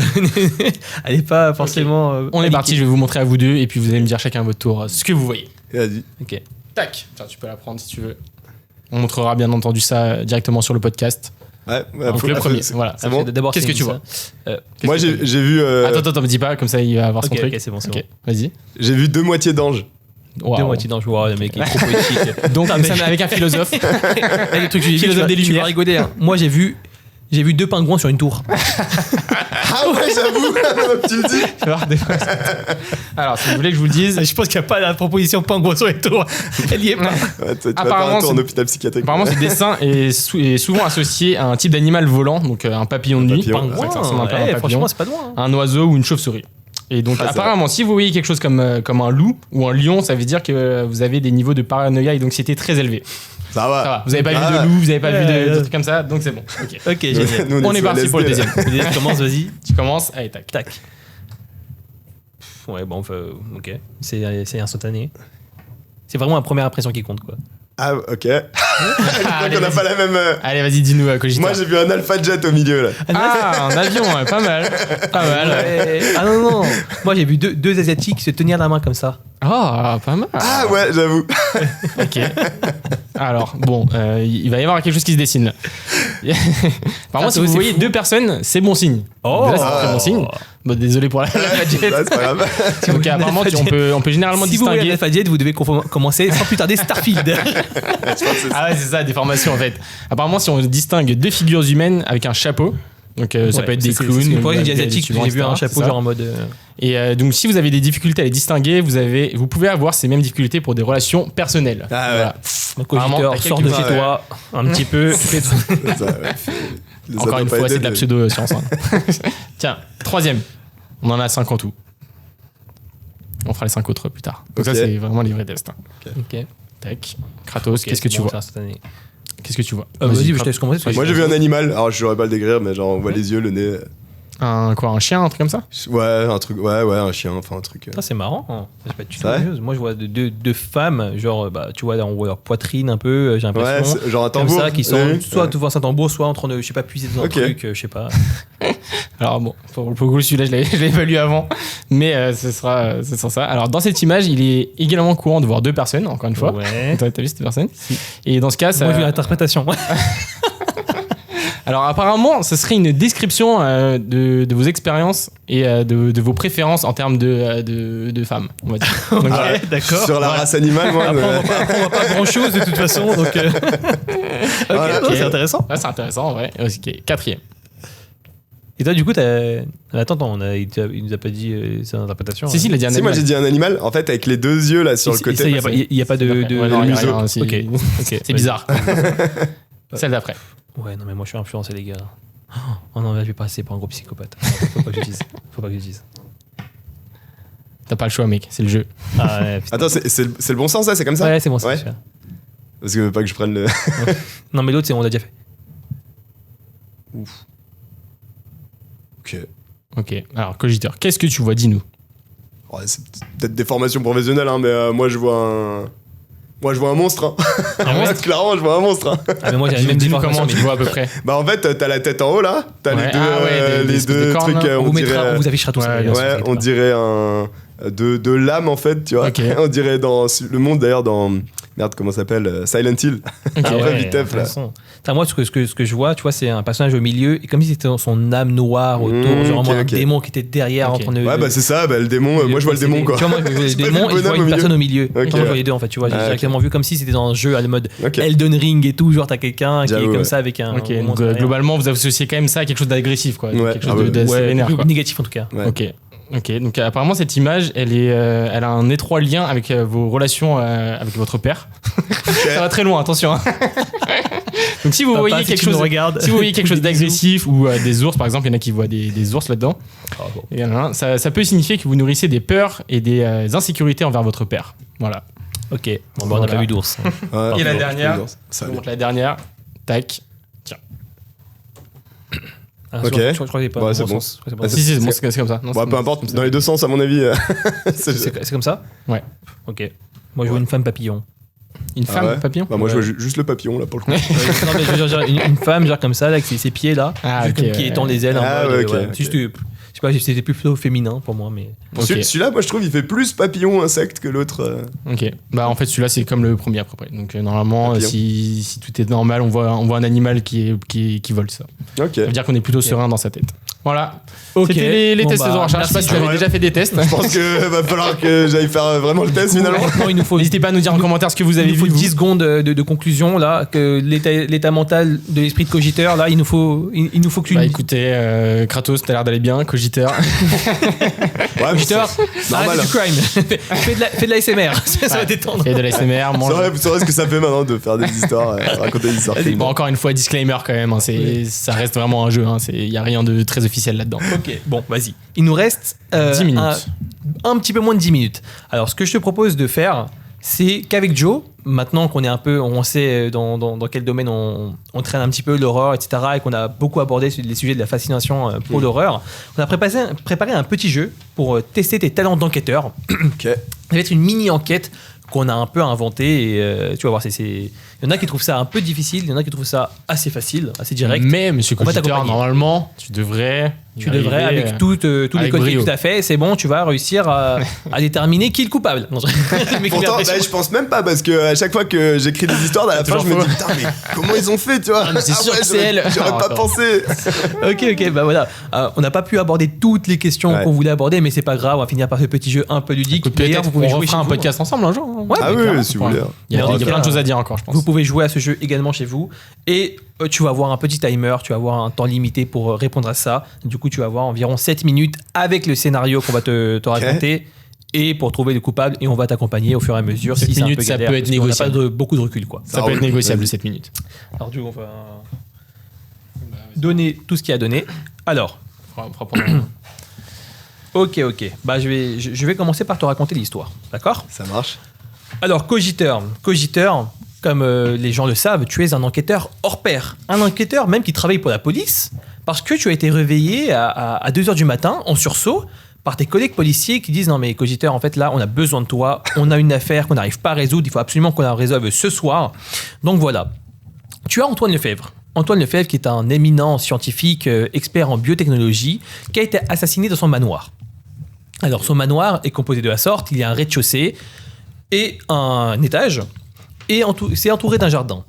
allez pas forcément on est parti, je vais vous montrer à vous deux et puis vous allez me dire chacun à votre tour ce que vous voyez. Vas-y. Ok. Tac. Enfin, tu peux la prendre si tu veux. On montrera bien entendu ça directement sur le podcast. Ouais, donc le premier, voilà. C'est bon. D'abord, qu'est-ce que tu vois? Moi, j'ai vu. Attends, me dis pas, comme ça il va avoir son truc. Ok, c'est bon. Vas-y. J'ai vu 2 moitiés d'ange. Wow. 2 moitiés d'ange, le mec est trop poétique. Donc, avec un philosophe. Le truc que j'ai vu, philosophe des lumières. Tu vas rigoler. Moi, j'ai vu 2 pingouins sur une tour. Ah ouais, j'avoue, tu le dis. Alors, si vous voulez que je vous le dise. Je pense qu'il n'y a pas la proposition pingouin sur les tours. Elle y est pas. Apparemment, c'est un hôpital psychiatrique. Apparemment, ce dessin est souvent associé à un type d'animal volant, donc un papillon de nuit. Pingouin, franchement, c'est pas loin. Un oiseau ou une chauve-souris. Et donc, apparemment, si vous voyez quelque chose comme un loup ou un lion, ça veut dire que vous avez des niveaux de paranoïa et d'anxiété très élevés. Ça va. Vous avez pas vu de loup, vous avez pas vu de trucs comme ça, donc c'est bon. Ok, génial. On est parti pour le deuxième. Tu commences, vas-y. Tu commences, allez, tac. Ouais, bon, ok. C'est instantané. C'est vraiment la première impression qui compte, quoi. Ah, ok. On n'a pas la même. Allez, vas-y, dis-nous, Cogitor. Moi, j'ai vu un Alpha Jet au milieu, là. Ah, un avion, pas mal. Ouais. Ah non. Moi, j'ai vu deux Asiatiques se tenir la main comme ça. Ah, pas mal. Ah ouais, j'avoue. Ok. Alors, bon, il va y avoir quelque chose qui se dessine là. Par contre, si vous voyez 2 personnes, c'est bon signe. Oh. Là, c'est très bon signe. Bon, désolé pour la Fadjet. Ouais, c'est pas grave. Donc apparemment, on peut généralement Si vous voulez distinguer. la Fadjet, vous devez commencer sans plus tarder Starfield. Ah ouais, c'est ça, des formations en fait. Apparemment, si on distingue deux figures humaines avec un chapeau, donc ça peut être des clowns. C'est pour les des asiatiques, j'ai vu un chapeau c'est ça. genre en mode. Et donc, si vous avez des difficultés à les distinguer, vous pouvez avoir ces mêmes difficultés pour des relations personnelles. Ah ouais. Voilà. Donc, Apparemment, auditeur, t'as sors de quelques- chez toi un petit peu. Ça, ouais. Ça Encore doit une pas fois, aider c'est de la pseudo-science. Hein. Tiens, troisième. On en a 5 en tout. On fera les 5 autres plus tard. Donc, Ok. ça, c'est vraiment les vrais tests. Ok. Tac. Kratos, qu'est-ce que tu Bon, vois ça, cette année. Qu'est-ce que tu vois Vas-y, je te Kratos. laisse commencer. Moi j'ai vu un animal, alors je saurais pas le décrire, mais genre on voit les yeux, le nez. Un chien, un truc comme ça Ouais, un truc, ouais, un chien, enfin un truc. Ça, c'est marrant. Hein. Ça peut être C'est vrai chose. Moi, je vois deux femmes, genre, bah, tu vois, on voit leur poitrine un peu, j'ai Ouais, l'impression. c'est genre un Comme tambour. ça, qui sont Ouais. soit devant un tambour, soit en train de, je sais pas, puiser dans un Ok. truc, je sais pas. Alors bon, pour le coup, celui-là, je l'avais pas lu avant, mais ce sera ça. Alors dans cette image, il est également courant de voir deux personnes, encore une fois. Ouais. T'as vu cette personne Et dans ce cas, ça... Moi, j'ai vu l'interprétation. Alors apparemment, ce serait une description de vos expériences et de vos préférences en termes de femmes, on va dire. Donc, voilà. Ouais, d'accord. Sur la race animale, moi. Après, mais- on voit pas grand chose de toute façon, donc. Voilà. Ok, c'est intéressant. Ouais, c'est intéressant, ouais. Ok, quatrième. Et toi, du coup, attends, il nous a pas dit son interprétation. Si, il a dit un Si, moi animal. j'ai dit un animal, en fait, avec les deux yeux là sur le côté. Il n'y a pas de. Ouais, non, il y a museau. rien, c'est Ok. c'est bizarre. Celle d'après. Ouais, non, mais moi je suis influencé, les gars. Oh non, là, je vais passer pour un gros psychopathe. Faut pas que je dise. Faut pas que je dise. T'as pas le choix, mec, c'est le jeu. Ah ouais, putain. Attends, c'est le bon sens, ça? C'est comme ça? Ouais, c'est bon, c'est Ouais. sûr. Parce que pas que je prenne le. Non, mais l'autre, on l'a déjà fait. Ok. Ok, alors cogiteur, qu'est-ce que tu vois, dis-nous. Ouais, c'est peut-être des formations professionnelles, hein, mais moi je vois un. Moi je vois un monstre. Hein. Ah ouais Clairement, je vois un monstre. Hein. Ah, mais moi, j'ai la même Dis-nous déformation. comment tu mais vois à peu près. Bah en fait, t'as la tête en haut là, t'as Ouais. les deux, Ah ouais, des les espèces deux de cornes, trucs, là. On on vous affichera tout ça. Ouais, d'ailleurs, Ouais, sur on Facebook. dirait un de lames en fait, tu vois. Ok. On dirait dans le monde d'ailleurs dans merde comment ça s'appelle Silent Hill. Ok. Ah ouais, vitef, là. intéressant. Putain, moi, ce que je vois, tu vois, c'est un personnage au milieu, et comme si c'était son âme noire autour, genre ok, vraiment un ok. démon qui était derrière Ok. en train de. Ouais, bah c'est ça, bah, le démon. Moi je vois le démon quoi. Tu vois, moi, je vois le J'ai pas vu démon le et je vois bonhomme une au personne milieu. au milieu. Ok. Moi, je vois les deux en fait, tu vois. J'ai Ah, ok. directement vu comme si c'était dans un jeu à le mode Ok. Elden Ring et tout, genre t'as quelqu'un qui est J'avoue, comme ouais. ça avec un. Ok, un donc monstre derrière. globalement, vous associez quand même ça à quelque chose d'agressif, quoi. Ouais. Quelque chose Ah ouais. d'assez Ouais, vénère, quoi. négatif en tout cas. Ouais. Ok, donc apparemment cette image, elle a un étroit lien avec vos relations avec votre père. Ça va très loin, attention. Hein. Donc si vous Papa, voyez si quelque tu nous chose, regardes. si vous voyez quelque chose d'agressif ou des ours, par exemple, il y en a qui voient des ours là-dedans. Ah, bon. Et voilà, ça peut signifier que vous nourrissez des peurs et des insécurités envers votre père. Voilà. Ok, bon, bah, on n'a pas vu d'ours. Ouais, Et la non, dernière, ça Donc la dernière, tac. Ah, Ok. Je crois que c'est pas Ouais, dans c'est le bon. sens. Je crois que c'est pas Ah, dans Si, le si, c'est- bon, c'est comme ça. Non, Bon, c'est- peu importe, c'est comme dans ça. les deux sens à mon avis. sens. C'est comme ça. Ouais. Ok. Moi, je vois une femme papillon. Une femme, ouais papillon. Bah moi je Ouais. vois juste le papillon là pour le coup. Non, mais je veux dire, une femme, genre comme ça, là, avec ses pieds là, Ah, juste ok, comme qui ouais. étend les ailes. Ah, en mode, ouais, ok, ok. Juste, je sais pas, c'était plutôt féminin pour moi, mais. Ok. Celui-là, moi je trouve il fait plus papillon insecte que l'autre. Ok. Bah en fait celui-là c'est comme le premier à peu près. Donc normalement Papillon. si tout est normal, on voit un animal qui vole ça. Ok. Ça veut dire qu'on est plutôt serein dans sa tête. Voilà. Ok. C'était les Bon, tests bah, de recherche. Je sais pas merci, si tu avais ouais. déjà fait des tests. Je pense que va falloir que j'aille faire vraiment le test finalement. Maintenant, il nous faut. N'hésitez pas à nous dire en commentaire ce que vous avez Il nous faut vu. vous. 10 secondes de conclusion là, que l'état mental de l'esprit de cogiteur là, il nous faut que tu. Bah écoutez, Kratos, t'as l'air d'aller bien, cogiteur. Ouais, Cogiteur, normal. arrête du crime. fais de la SMR, ça va détendre. Et de l'ASMR, Vous mange. saurez ce que ça fait maintenant de faire des histoires, raconter des histoires. Bon, encore une fois, disclaimer quand même, hein, ça reste vraiment un jeu, il n'y a rien de très officiel là-dedans. Ok, bon, vas-y. Il nous reste 10 minutes. un petit peu moins de 10 minutes. Alors, ce que je te propose de faire, c'est qu'avec Joe, maintenant qu'on est un peu, on sait dans quel domaine on traîne un petit peu l'horreur, etc., et qu'on a beaucoup abordé les sujets de la fascination pour l'horreur, on a préparé un petit jeu pour tester tes talents d'enquêteur. Ok. Ça va être une mini-enquête qu'on a un peu inventée, et tu vas voir, il y en a qui trouvent ça un peu difficile, il y en a qui trouvent ça assez facile, assez direct. Mais, monsieur On va cogiteur, t'accompagner. normalement, tu devrais Tu devrais, Arriver, avec tous les avec codes brio. que tu as fait, c'est bon, tu vas réussir à déterminer qui est le coupable. Non, mais Pourtant, je pense même pas parce que à chaque fois que j'écris des histoires, à la fin, je me dis putain, mais comment ils ont fait, tu vois? mais c'est sûr que c'est elle. J'aurais Non, pas attends. pensé. Ok, bah voilà. On n'a pas pu aborder toutes les questions Ouais. qu'on voulait aborder, mais c'est pas grave, on va finir par ce petit jeu un peu ludique. Écoute, D'ailleurs, peut-être vous pouvez on jouer refera chez un vous. podcast ensemble un jour. Ouais, Ah mais oui, clairement, si vous voulez. Il y a, Bon, il y a ok. plein de choses à dire encore, je pense. Vous pouvez jouer à ce jeu également chez vous. Et tu vas avoir un petit timer, tu vas avoir un temps limité pour répondre à ça. Du coup, tu vas avoir environ 7 minutes avec le scénario qu'on va te raconter. Et pour trouver le coupable, et on va t'accompagner au fur et à mesure. 7 Si c'est un minutes, peu ça galère, peut être parce qu'on n'a négociable. pas beaucoup de recul, quoi. Ça peut roule. être négociable, Vas-y. 7 minutes. Alors, du coup, on va donner tout ce qu'il y a à donner. Alors, On fera pendant- ok. Bah, je vais commencer par te raconter l'histoire. D'accord? Ça marche. Alors, Cogiteur, comme les gens le savent, tu es un enquêteur hors pair. Un enquêteur même qui travaille pour la police parce que tu as été réveillé à 2h du matin en sursaut par tes collègues policiers qui disent non mais Cogiteur, en fait là on a besoin de toi, on a une affaire qu'on n'arrive pas à résoudre, il faut absolument qu'on la résolve ce soir. Donc voilà. Tu as Antoine Lefebvre. Antoine Lefebvre qui est un éminent scientifique expert en biotechnologie qui a été assassiné dans son manoir. Alors son manoir est composé de la sorte, il y a un rez-de-chaussée et un étage, et c'est entouré d'un jardin.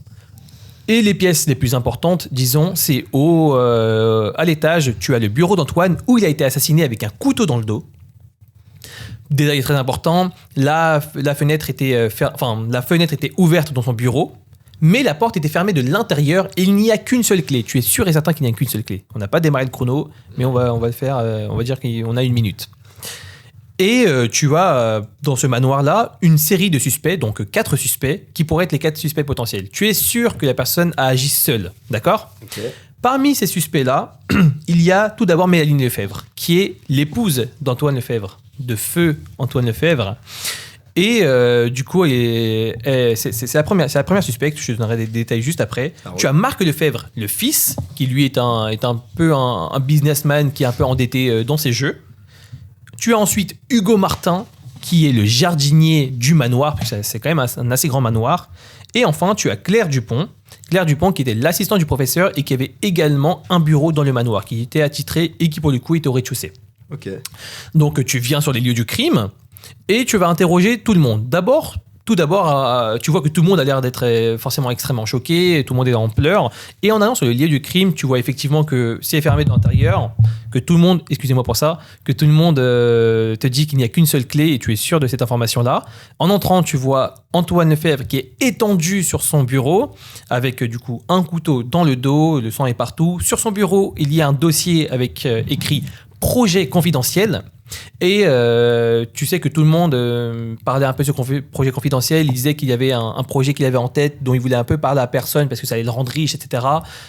Et les pièces les plus importantes, disons, c'est à l'étage, tu as le bureau d'Antoine où il a été assassiné avec un couteau dans le dos. Détail très important, la fenêtre était ouverte dans son bureau, mais la porte était fermée de l'intérieur et il n'y a qu'une seule clé. Tu es sûr et certain qu'il n'y a qu'une seule clé. On n'a pas démarré le chrono, mais on va le faire, on va dire qu'on a 1 minute. Et tu as dans ce manoir-là une série de suspects, donc 4 suspects, qui pourraient être les 4 suspects potentiels. Tu es sûr que la personne a agi seule, d'accord? Ok. Parmi ces suspects-là, il y a tout d'abord Mélanie Lefebvre, qui est l'épouse d'Antoine Lefebvre, de feu Antoine Lefebvre. Et du coup, c'est la première suspecte, je te donnerai des détails juste après. Ah ouais. Tu as Marc Lefebvre, le fils, qui lui est un peu un businessman qui est un peu endetté dans ses jeux. Tu as ensuite Hugo Martin, qui est le jardinier du manoir, parce que c'est quand même un assez grand manoir. Et enfin, tu as Claire Dupont. Claire Dupont, qui était l'assistante du professeur et qui avait également un bureau dans le manoir, qui était attitré et qui, pour le coup, était au rez-de-chaussée. Ok. Donc, tu viens sur les lieux du crime et tu vas interroger tout le monde. Tout d'abord, tu vois que tout le monde a l'air d'être forcément extrêmement choqué, tout le monde est en pleurs. Et en allant sur le lieu du crime, tu vois effectivement que c'est fermé de l'intérieur, que tout le monde, excusez-moi pour ça, que tout le monde te dit qu'il n'y a qu'une seule clé et tu es sûr de cette information-là. En entrant, tu vois Antoine Lefebvre qui est étendu sur son bureau avec du coup un couteau dans le dos, le sang est partout. Sur son bureau, il y a un dossier avec écrit « Projet confidentiel ». Et tu sais que tout le monde parlait un peu de ce projet confidentiel. Il disait qu'il y avait un projet qu'il avait en tête dont il voulait un peu parler à personne parce que ça allait le rendre riche, etc.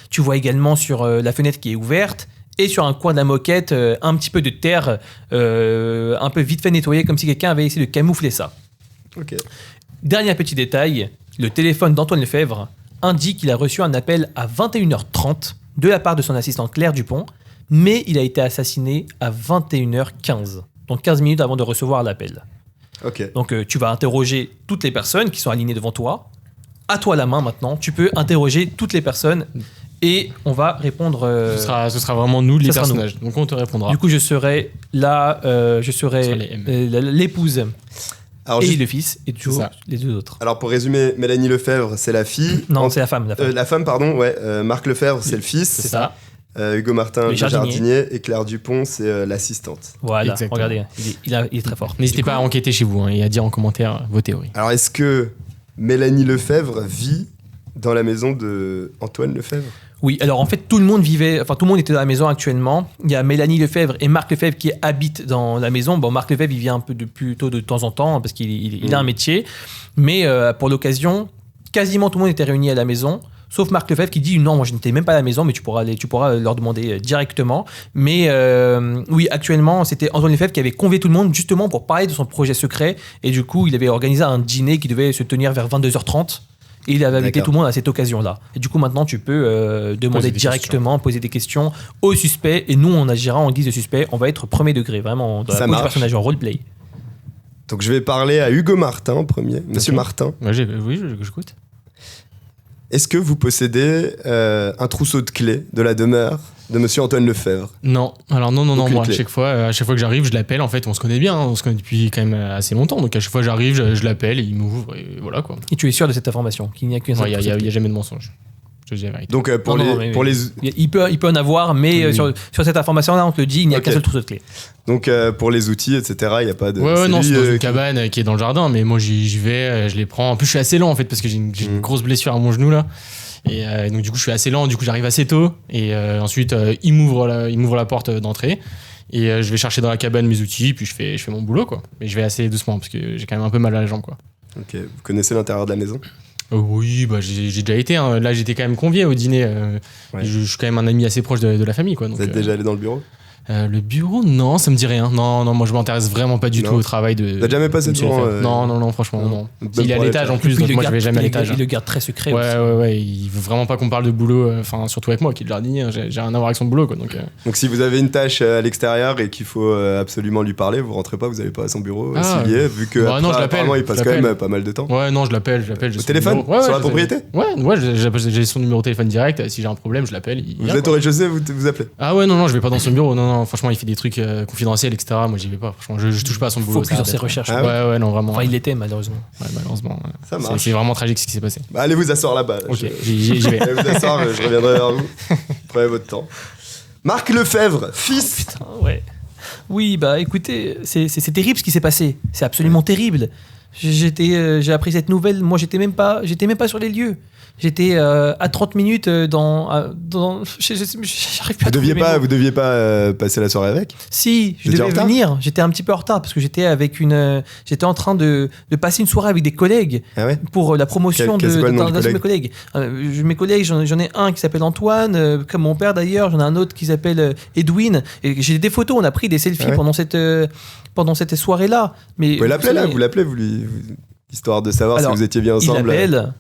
Tu vois également sur la fenêtre qui est ouverte et sur un coin de la moquette un petit peu de terre un peu vite fait nettoyée comme si quelqu'un avait essayé de camoufler ça. Ok. Dernier petit détail, le téléphone d'Antoine Lefebvre indique qu'il a reçu un appel à 21h30 de la part de son assistante Claire Dupont, mais il a été assassiné à 21h15, donc 15 minutes avant de recevoir l'appel. Ok. Donc tu vas interroger toutes les personnes qui sont alignées devant toi. À toi la main maintenant, tu peux interroger toutes les personnes et on va répondre... Ce sera vraiment nous, les ça sera personnages. Donc on te répondra. Du coup, je serai là, je serai Sur les M. l'épouse Alors, et juste- le fils et toujours ça. les deux autres. alors, pour résumer, Mélanie Lefebvre, c'est la fille. Non, c'est la femme. La femme, pardon, ouais. Marc Lefebvre, c'est le fils. C'est ça. Hugo Martin, Le le jardinier. jardinier. Et Claire Dupont, c'est l'assistante. Voilà, Exactement. regardez, il est très fort. N'hésitez pas à enquêter chez vous et à dire en commentaire vos théories. Alors, est-ce que Mélanie Lefebvre vit dans la maison de Antoine Lefebvre? Oui, alors en fait, tout le monde était dans la maison actuellement. Il y a Mélanie Lefebvre et Marc Lefebvre qui habitent dans la maison. Bon, Marc Lefebvre, il vient un peu plutôt de temps en temps parce qu'il a un métier. Mais pour l'occasion, quasiment tout le monde était réuni à la maison. Sauf Marc Lefebvre qui dit non, moi je n'étais même pas à la maison, mais tu pourras leur demander directement. Mais oui, actuellement, c'était Antoine Lefebvre qui avait convié tout le monde justement pour parler de son projet secret. Et du coup, il avait organisé un dîner qui devait se tenir vers 22h30. Et il avait invité D'accord. tout le monde à cette occasion-là. Et du coup, maintenant, tu peux demander des directement, poser des questions aux suspects. Et nous, on agira en guise de suspect. On va être premier degré, vraiment, dans la Ça peau du marche. personnage en roleplay. Donc, je vais parler à Hugo Martin en premier. Monsieur Ok. Martin. Ouais, oui, j'écoute. Est-ce que vous possédez un trousseau de clés de la demeure de monsieur Antoine Lefebvre? Non, alors non, Aucune moi clé. à chaque fois que j'arrive, je l'appelle. En fait, on se connaît bien, on se connaît depuis quand même assez longtemps. Donc à chaque fois que j'arrive, je l'appelle et il m'ouvre et voilà quoi. Et tu es sûr de cette information, qu'il n'y a qu'une seule Il y a personne. jamais de mensonge. Je dis la vérité. Donc pour Non, les non, mais- pour les Il peut en avoir, mais Oui. sur cette information-là, on te le dit, il n'y a Ok. qu'un seul trousseau de clés. donc pour les outils, etc. Il y a pas de. Ouais, non, lui, c'est dans une qui- cabane qui est dans le jardin, mais moi j'y vais, je les prends. En plus, je suis assez lent en fait parce que j'ai une grosse blessure à mon genou là. Et donc, du coup, je suis assez lent, du coup, j'arrive assez tôt. Et ensuite, il m'ouvre la porte d'entrée. Et je vais chercher dans la cabane mes outils, puis je fais mon boulot quoi. Mais je vais assez doucement parce que j'ai quand même un peu mal à la jambe quoi. Ok. Vous connaissez l'intérieur de la maison? Oui, bah, j'ai déjà été. Hein. Là, j'étais quand même convié au dîner. Ouais. Je suis quand même un ami assez proche de la famille quoi. Donc, Vous êtes déjà allé dans le bureau? le bureau, non, ça me dit rien. Non, moi je m'intéresse vraiment pas du Non. tout au travail de. Vous n'avez jamais passé Monsieur devant Lefebvre. Non, franchement, non. Même Il est à pour aller l'étage faire- en plus, Puis donc moi je vais jamais à l'étage. Il le garde très secret aussi. Ouais, il veut vraiment pas qu'on parle de boulot, enfin surtout avec moi qui est le jardinier, hein, j'ai rien à voir avec son boulot quoi. Donc, Donc si vous avez une tâche à l'extérieur et qu'il faut absolument lui parler, vous rentrez pas, vous allez pas à son bureau Ah. s'il y est, vu que Bah non, je l'appelle, apparemment il passe je quand même l'appelle. pas mal de temps. ouais, non, je l'appelle. Au téléphone? Sur la propriété? Ouais, j'ai son numéro de téléphone direct. Si j'ai un problème, je l'appelle. il Vous vient, êtes quoi. au rez-de-chaussée, vous appelez? Ah ouais, non, je vais pas dans son bureau. Non, franchement, il fait des trucs confidentiels, etc. Moi, j'y vais pas. Franchement, je touche pas à son boulot. Focus ça sur arrête. ses recherches. Ah Ouais, non, vraiment. Enfin, il l'était, malheureusement. Ouais, malheureusement. Ça C'est- marche. C'est vraiment tragique ce qui s'est passé. Bah, allez vous asseoir là-bas. Ok, Je- j'y vais. Allez vous asseoir, je reviendrai vers vous. Prenez votre temps. Marc Lefebvre, fils. Putain, ouais. Oui, bah écoutez, c'est terrible ce qui s'est passé. C'est absolument terrible. J'ai appris cette nouvelle. Moi, j'étais même pas sur les lieux. J'étais à 30 minutes j'arrive plus à trouver mes mots. Vous deviez pas passer la soirée avec? Si, je Vous étiez en devais retard venir. J'étais un petit peu en retard parce que j'étais en train de passer une soirée avec des collègues Ah ouais? pour la promotion C'est quoi le nom du d'un de mes collègues. Mes collègues, j'en ai un qui s'appelle Antoine, comme mon père d'ailleurs. J'en ai un autre qui s'appelle Edwin. Et j'ai des photos. On a pris des selfies Ah ouais. pendant cette soirée-là. Mais Vous pouvez l'appeler là, savez, vous l'appelez, histoire de savoir Alors, si vous étiez bien il ensemble. appelle,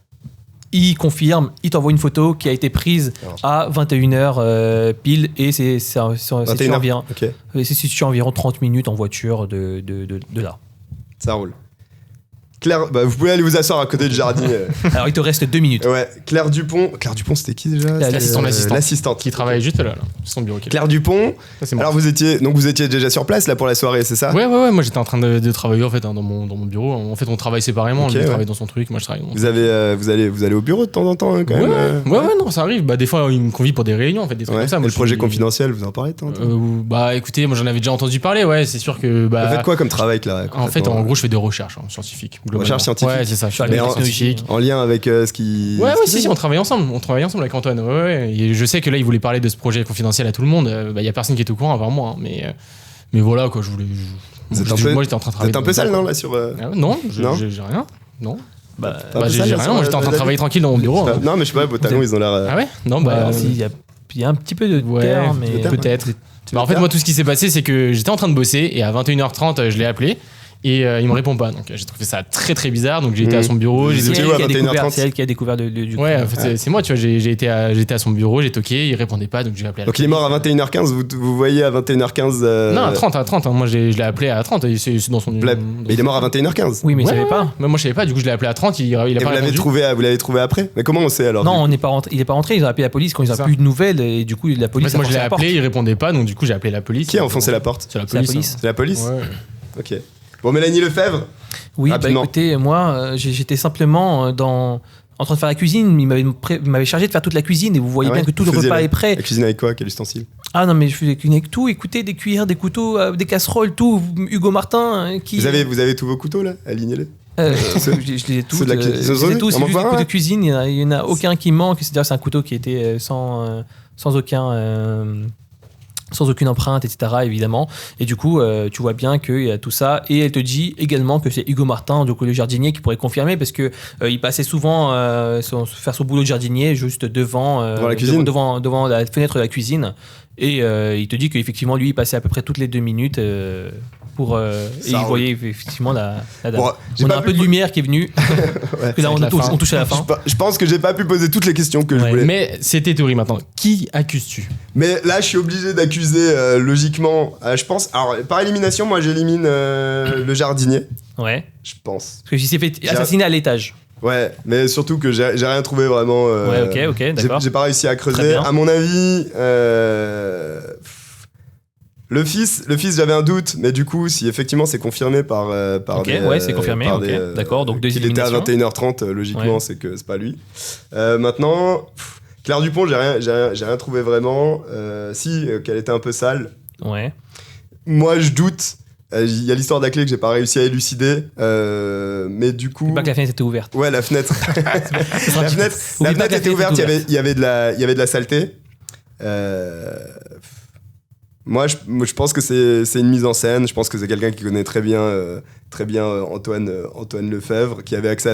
il confirme, il t'envoie une photo qui a été prise à 21h pile et c'est environ, Ok, c'est situé à environ 30 minutes en voiture de là. ça roule. Claire, bah, vous pouvez aller vous asseoir à côté du jardinier. Alors il te reste 2 minutes. Ouais, Claire Dupont. Claire Dupont, c'était qui déjà? L'assistante. L'assistante. Qui travaille juste là. C'est son bureau qui est là. Claire Dupont. Ça, c'est moi. Alors vous étiez déjà sur place là pour la soirée, c'est ça? Ouais, moi j'étais en train de travailler en fait dans mon bureau. En fait, on travaille séparément. Ok, Lui il ouais. travaille dans son truc, moi je travaille dans mon Vous allez au bureau de temps en temps hein, quand Ouais, même. ouais, non, ça arrive. Bah, des fois, il me convie pour des réunions, en fait, des trucs Ouais. comme ça. Et Moi, le je projet suis- confidentiel, vous en parlez de temps en temps? Bah, écoutez, moi j'en avais déjà entendu parler, ouais, c'est sûr que. Bah, Vous faites quoi comme travail là? en fait, en gros, je fais des recherches scientifiques. globalement. Recherche scientifique. Ouais, c'est ça. Je fais Sur des les Mais en- recherches scientifiques. En lien avec ce qui. Ouais, ce qui si, on travaille ensemble. On travaille ensemble avec Antoine. Ouais. Et je sais que là, il voulait parler de ce projet confidentiel à tout le monde. Bah, il y a personne qui est au courant, à part moi. Hein, mais voilà, quoi, je voulais. Vous êtes un peu- Moi, j'étais en train de Vous travailler. êtes un peu sale, non, là, sur. Ah ouais, Non, Non j'ai rien. Non. Bah, un peu J'ai sale, là, rien. sur Moi, j'étais en train de David travailler tranquille dans mon bureau. hein. Non, mais je sais pas, vos talons, ils ont l'air. Ah ouais Non, bah, bah. si, il y a un petit peu de Ouais, terre, mais de terre, peut-être. Bah, en fait, terre moi, tout ce qui s'est passé, c'est que j'étais en train de bosser et à 21h30, je l'ai appelé et il me répond pas. Donc, j'ai trouvé ça très très bizarre. Donc, j'ai été à son bureau. Vous J'ai étiez toqué. où à 21h30? C'est elle qui a découvert du Ouais, coup. en fait, c'est moi, tu vois. J'ai été à son bureau, j'ai toqué, il répondait pas, donc j'ai appelé à la Donc il est mort à 21h15, vous voyez à 21h15. Non, à 30, hein. Moi, je l'ai appelé à 30. et C'est dans son. Mais il est mort à 21h15. Oui, mais Ouais, je savais pas. Mais moi, je savais pas. Du coup, je l'ai appelé à 30. Il a Et pas vous l'avez répondu. trouvé après? Mais comment on sait alors? Non, il n'est pas rentré. Ils ont appelé la police quand ils C'est n'ont ça. plus de nouvelles et du coup la En police. fait, moi, je l'ai a forcé la appelé, il répondait pas, donc du coup, j'ai appelé la police. Qui a enfoncé la porte? C'est la C'est la police. police. C'est la police? Ouais. Ok. Bon, Mélanie Lefebvre. Oui, bah Rapidement. écoutez, moi, j'étais simplement en train de faire la cuisine. Il m'avait chargé de faire toute la cuisine et vous voyez Ah ouais bien que tout Vous le faisiez repas la- est prêt. La cuisine avec quoi? Quel ustensile? Ah non, mais je faisais avec tout. Écoutez, des cuillères, des couteaux, des casseroles, tout. Hugo Martin, qui. Vous avez tous vos couteaux là? Alignez-les. Je les ai tous. Ceux de la Je cuisine. les ai tous. On C'est en juste voit des un, couteaux là de cuisine. Il y en a aucun qui manque. C'est-à-dire, c'est un couteau qui était sans aucune empreinte, etc. évidemment. Et du coup, tu vois bien qu'il y a tout ça. Et elle te dit également que c'est Hugo Martin, donc le jardinier, qui pourrait confirmer parce que il passait souvent faire son boulot de jardinier juste devant Devant la cuisine. devant la fenêtre de la cuisine. Et il te dit qu'effectivement, lui, il passait à peu près toutes les 2 minutes et il roule. voyait effectivement la dame. Bon, j'ai On a pas un pu peu de lumière qui est venue. Ouais. Puis là, C'est on la fin. touche à la fin. Je pense que j'ai pas pu poser toutes les questions que je Ouais. voulais. Mais c'est tes théories maintenant. Qui accuses-tu? Mais là, je suis obligé d'accuser logiquement. Je pense. Alors, par élimination, moi, j'élimine le jardinier. Ouais. Je pense. Parce qu'il s'est fait assassiner à l'étage. Ouais, mais surtout que j'ai rien trouvé vraiment. Ouais, ok, d'accord. J'ai pas réussi à Très creuser. bien. À mon avis, le fils, j'avais un doute, mais du coup, si effectivement c'est confirmé par Ok, des, ouais, c'est confirmé, par ok, des, d'accord, donc deux qu'il était à éliminations. 21h30, logiquement, Ouais. c'est que c'est pas lui. Maintenant, Claire Dupont, j'ai rien trouvé vraiment. Qu'elle était un peu sale. Ouais. Moi, je doute. Il y a l'histoire de la clé que j'ai pas réussi à élucider, mais du coup. Pas que la fenêtre était ouverte. Ouais, la fenêtre. La fenêtre Oublie pas que la était ouverte, fenêtre était il y avait de la saleté. Moi, je pense que c'est une mise en scène. Je pense que c'est quelqu'un qui connaît très bien Antoine Lefebvre, qui avait accès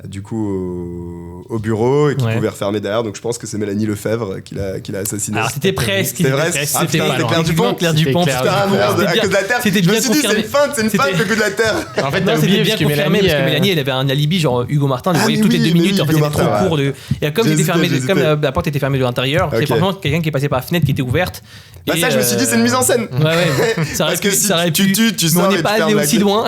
du coup au bureau et qui Ouais. pouvait refermer derrière. Donc je pense que c'est Mélanie Lefebvre qui l'a assassiné. Alors c'était presque. C'était vrai. presque, Ah, c'était putain, pas c'était loin. Claire Dupont. Claire Dupont. C'était Claire Putain, Dupont. merde, C'était à bien- cause de la Terre. c'était Je bien me suis dit, c'est confirmé. une feinte, le coup de la Terre. En fait, Non, t'as c'était oublié bien parce que confirmé Mélanie. parce que Mélanie, elle avait un alibi, genre Hugo Martin, elle Ah, voyait mais toutes les oui, 2 mais minutes, oui, en fait, Hugo c'était trop Martin, court. Et comme c'était fermé, J'hésitais. comme la porte était fermée de l'intérieur, c'est Ok. franchement quelqu'un qui est passé par la fenêtre qui était ouverte. Bah Et, ça, je me suis dit, c'est une mise en scène. Ouais, ouais. Ça aurait Parce que pu, si ça aurait tu pu. tues, tu Mais sors on et n'est pas tu allé fermes la aussi clé. loin.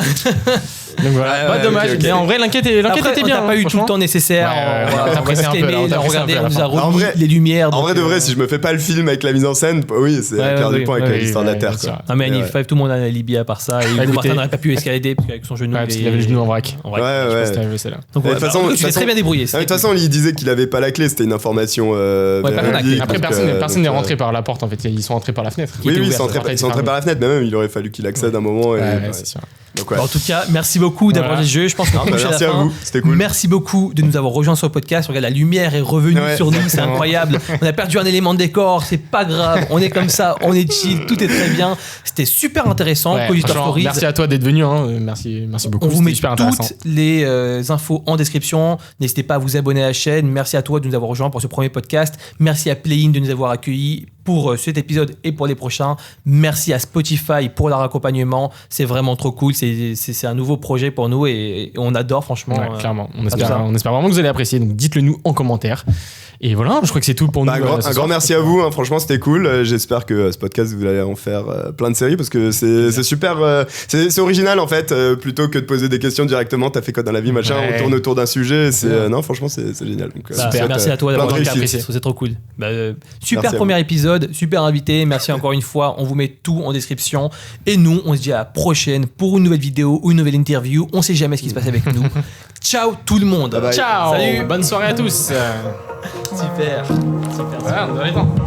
Donc voilà, Ouais, pas ouais, dommage. ok, ok. Mais en vrai, l'enquête Après, était on bien. n'a pas eu tout le franchement. temps nécessaire. Ouais, On t'as va pressé un peu, disclaimer, là, on t'as pressé un peu à la on nous a fin. En remis vrai- les lumières. En donc, vrai de vrai, si je me fais pas le film avec la mise en scène, oui, c'est Ouais, Claire ouais, Dupont avec ouais, l'histoire de la ouais, Terre. ouais, quoi. Non mais Ouais, Annie Five, tout le monde a un alibi à part ça. Et Hugo écoutez- Martin n'aurait pas pu escalader parce qu'avec son genou. Ouais, parce qu'il avait le genou en vrac. En vrai. Ouais, Je sais pas ouais. si t'avais vu celle-là. Donc, Mais de ouais, toute façon- bah, de tu t'es toute très bien débrouillé. Ah, mais de toute façon, il disait qu'il avait pas la clé, c'était une information personne n'a la clé. véridique, Après, donc, personne n'est donc, rentré par la porte en fait. Ils sont rentrés par la fenêtre. qui Oui, était oui, ils ouverte, sont entrés, la ils sont entrés par la fenêtre, mais même il aurait fallu qu'il accède un moment. Et, Ouais, ouais. c'est sûr. Donc, ouais. En tout cas, merci beaucoup d'avoir Voilà. les jeux. Je pense qu'on a touché Merci la à fin. vous, c'était cool. Merci beaucoup de nous avoir rejoints sur le podcast. Regarde, la lumière est revenue Ouais, sur nous, c'est exactement. incroyable. On a perdu un élément de décor, c'est pas grave. On est comme ça, on est chill, tout est très bien. C'était super intéressant. Ouais, Cogitator franchement, Stories. merci à toi d'être venu. Hein. Merci beaucoup. On vous C'était met super intéressant. toutes les infos en description. N'hésitez pas à vous abonner à la chaîne. Merci à toi de nous avoir rejoints pour ce premier podcast. Merci à Play-In de nous avoir accueillis pour cet épisode et pour les prochains. Merci à Spotify pour leur accompagnement. C'est vraiment trop cool. C'est un nouveau projet pour nous et on adore franchement. Ouais, clairement. On ça. espère vraiment que vous allez apprécier. Donc dites-le nous en commentaire. Et voilà, je crois que c'est tout pour nous. Bah, ce un soir. grand merci à vous, hein, franchement c'était cool. J'espère que ce podcast vous allez en faire plein de séries parce que c'est super, c'est original en fait. Plutôt que de poser des questions directement, t'as fait quoi dans la vie, machin, Ouais. on tourne autour d'un sujet. Ouais. Non, franchement c'est génial. Donc, Bah, je souhaite, merci à toi plein d'avoir de été réussite. apprécié. C'est trop cool. Bah, super Merci à premier épisode, super invité. Merci encore une fois. On vous met tout en description. Et nous, on se dit à la prochaine pour une nouvelle vidéo ou une nouvelle interview. On sait jamais ce qui se passe avec nous. Ciao tout le monde. Bye bye. Ciao. Salut. Bonne soirée à tous. Super. Voilà, on est temps.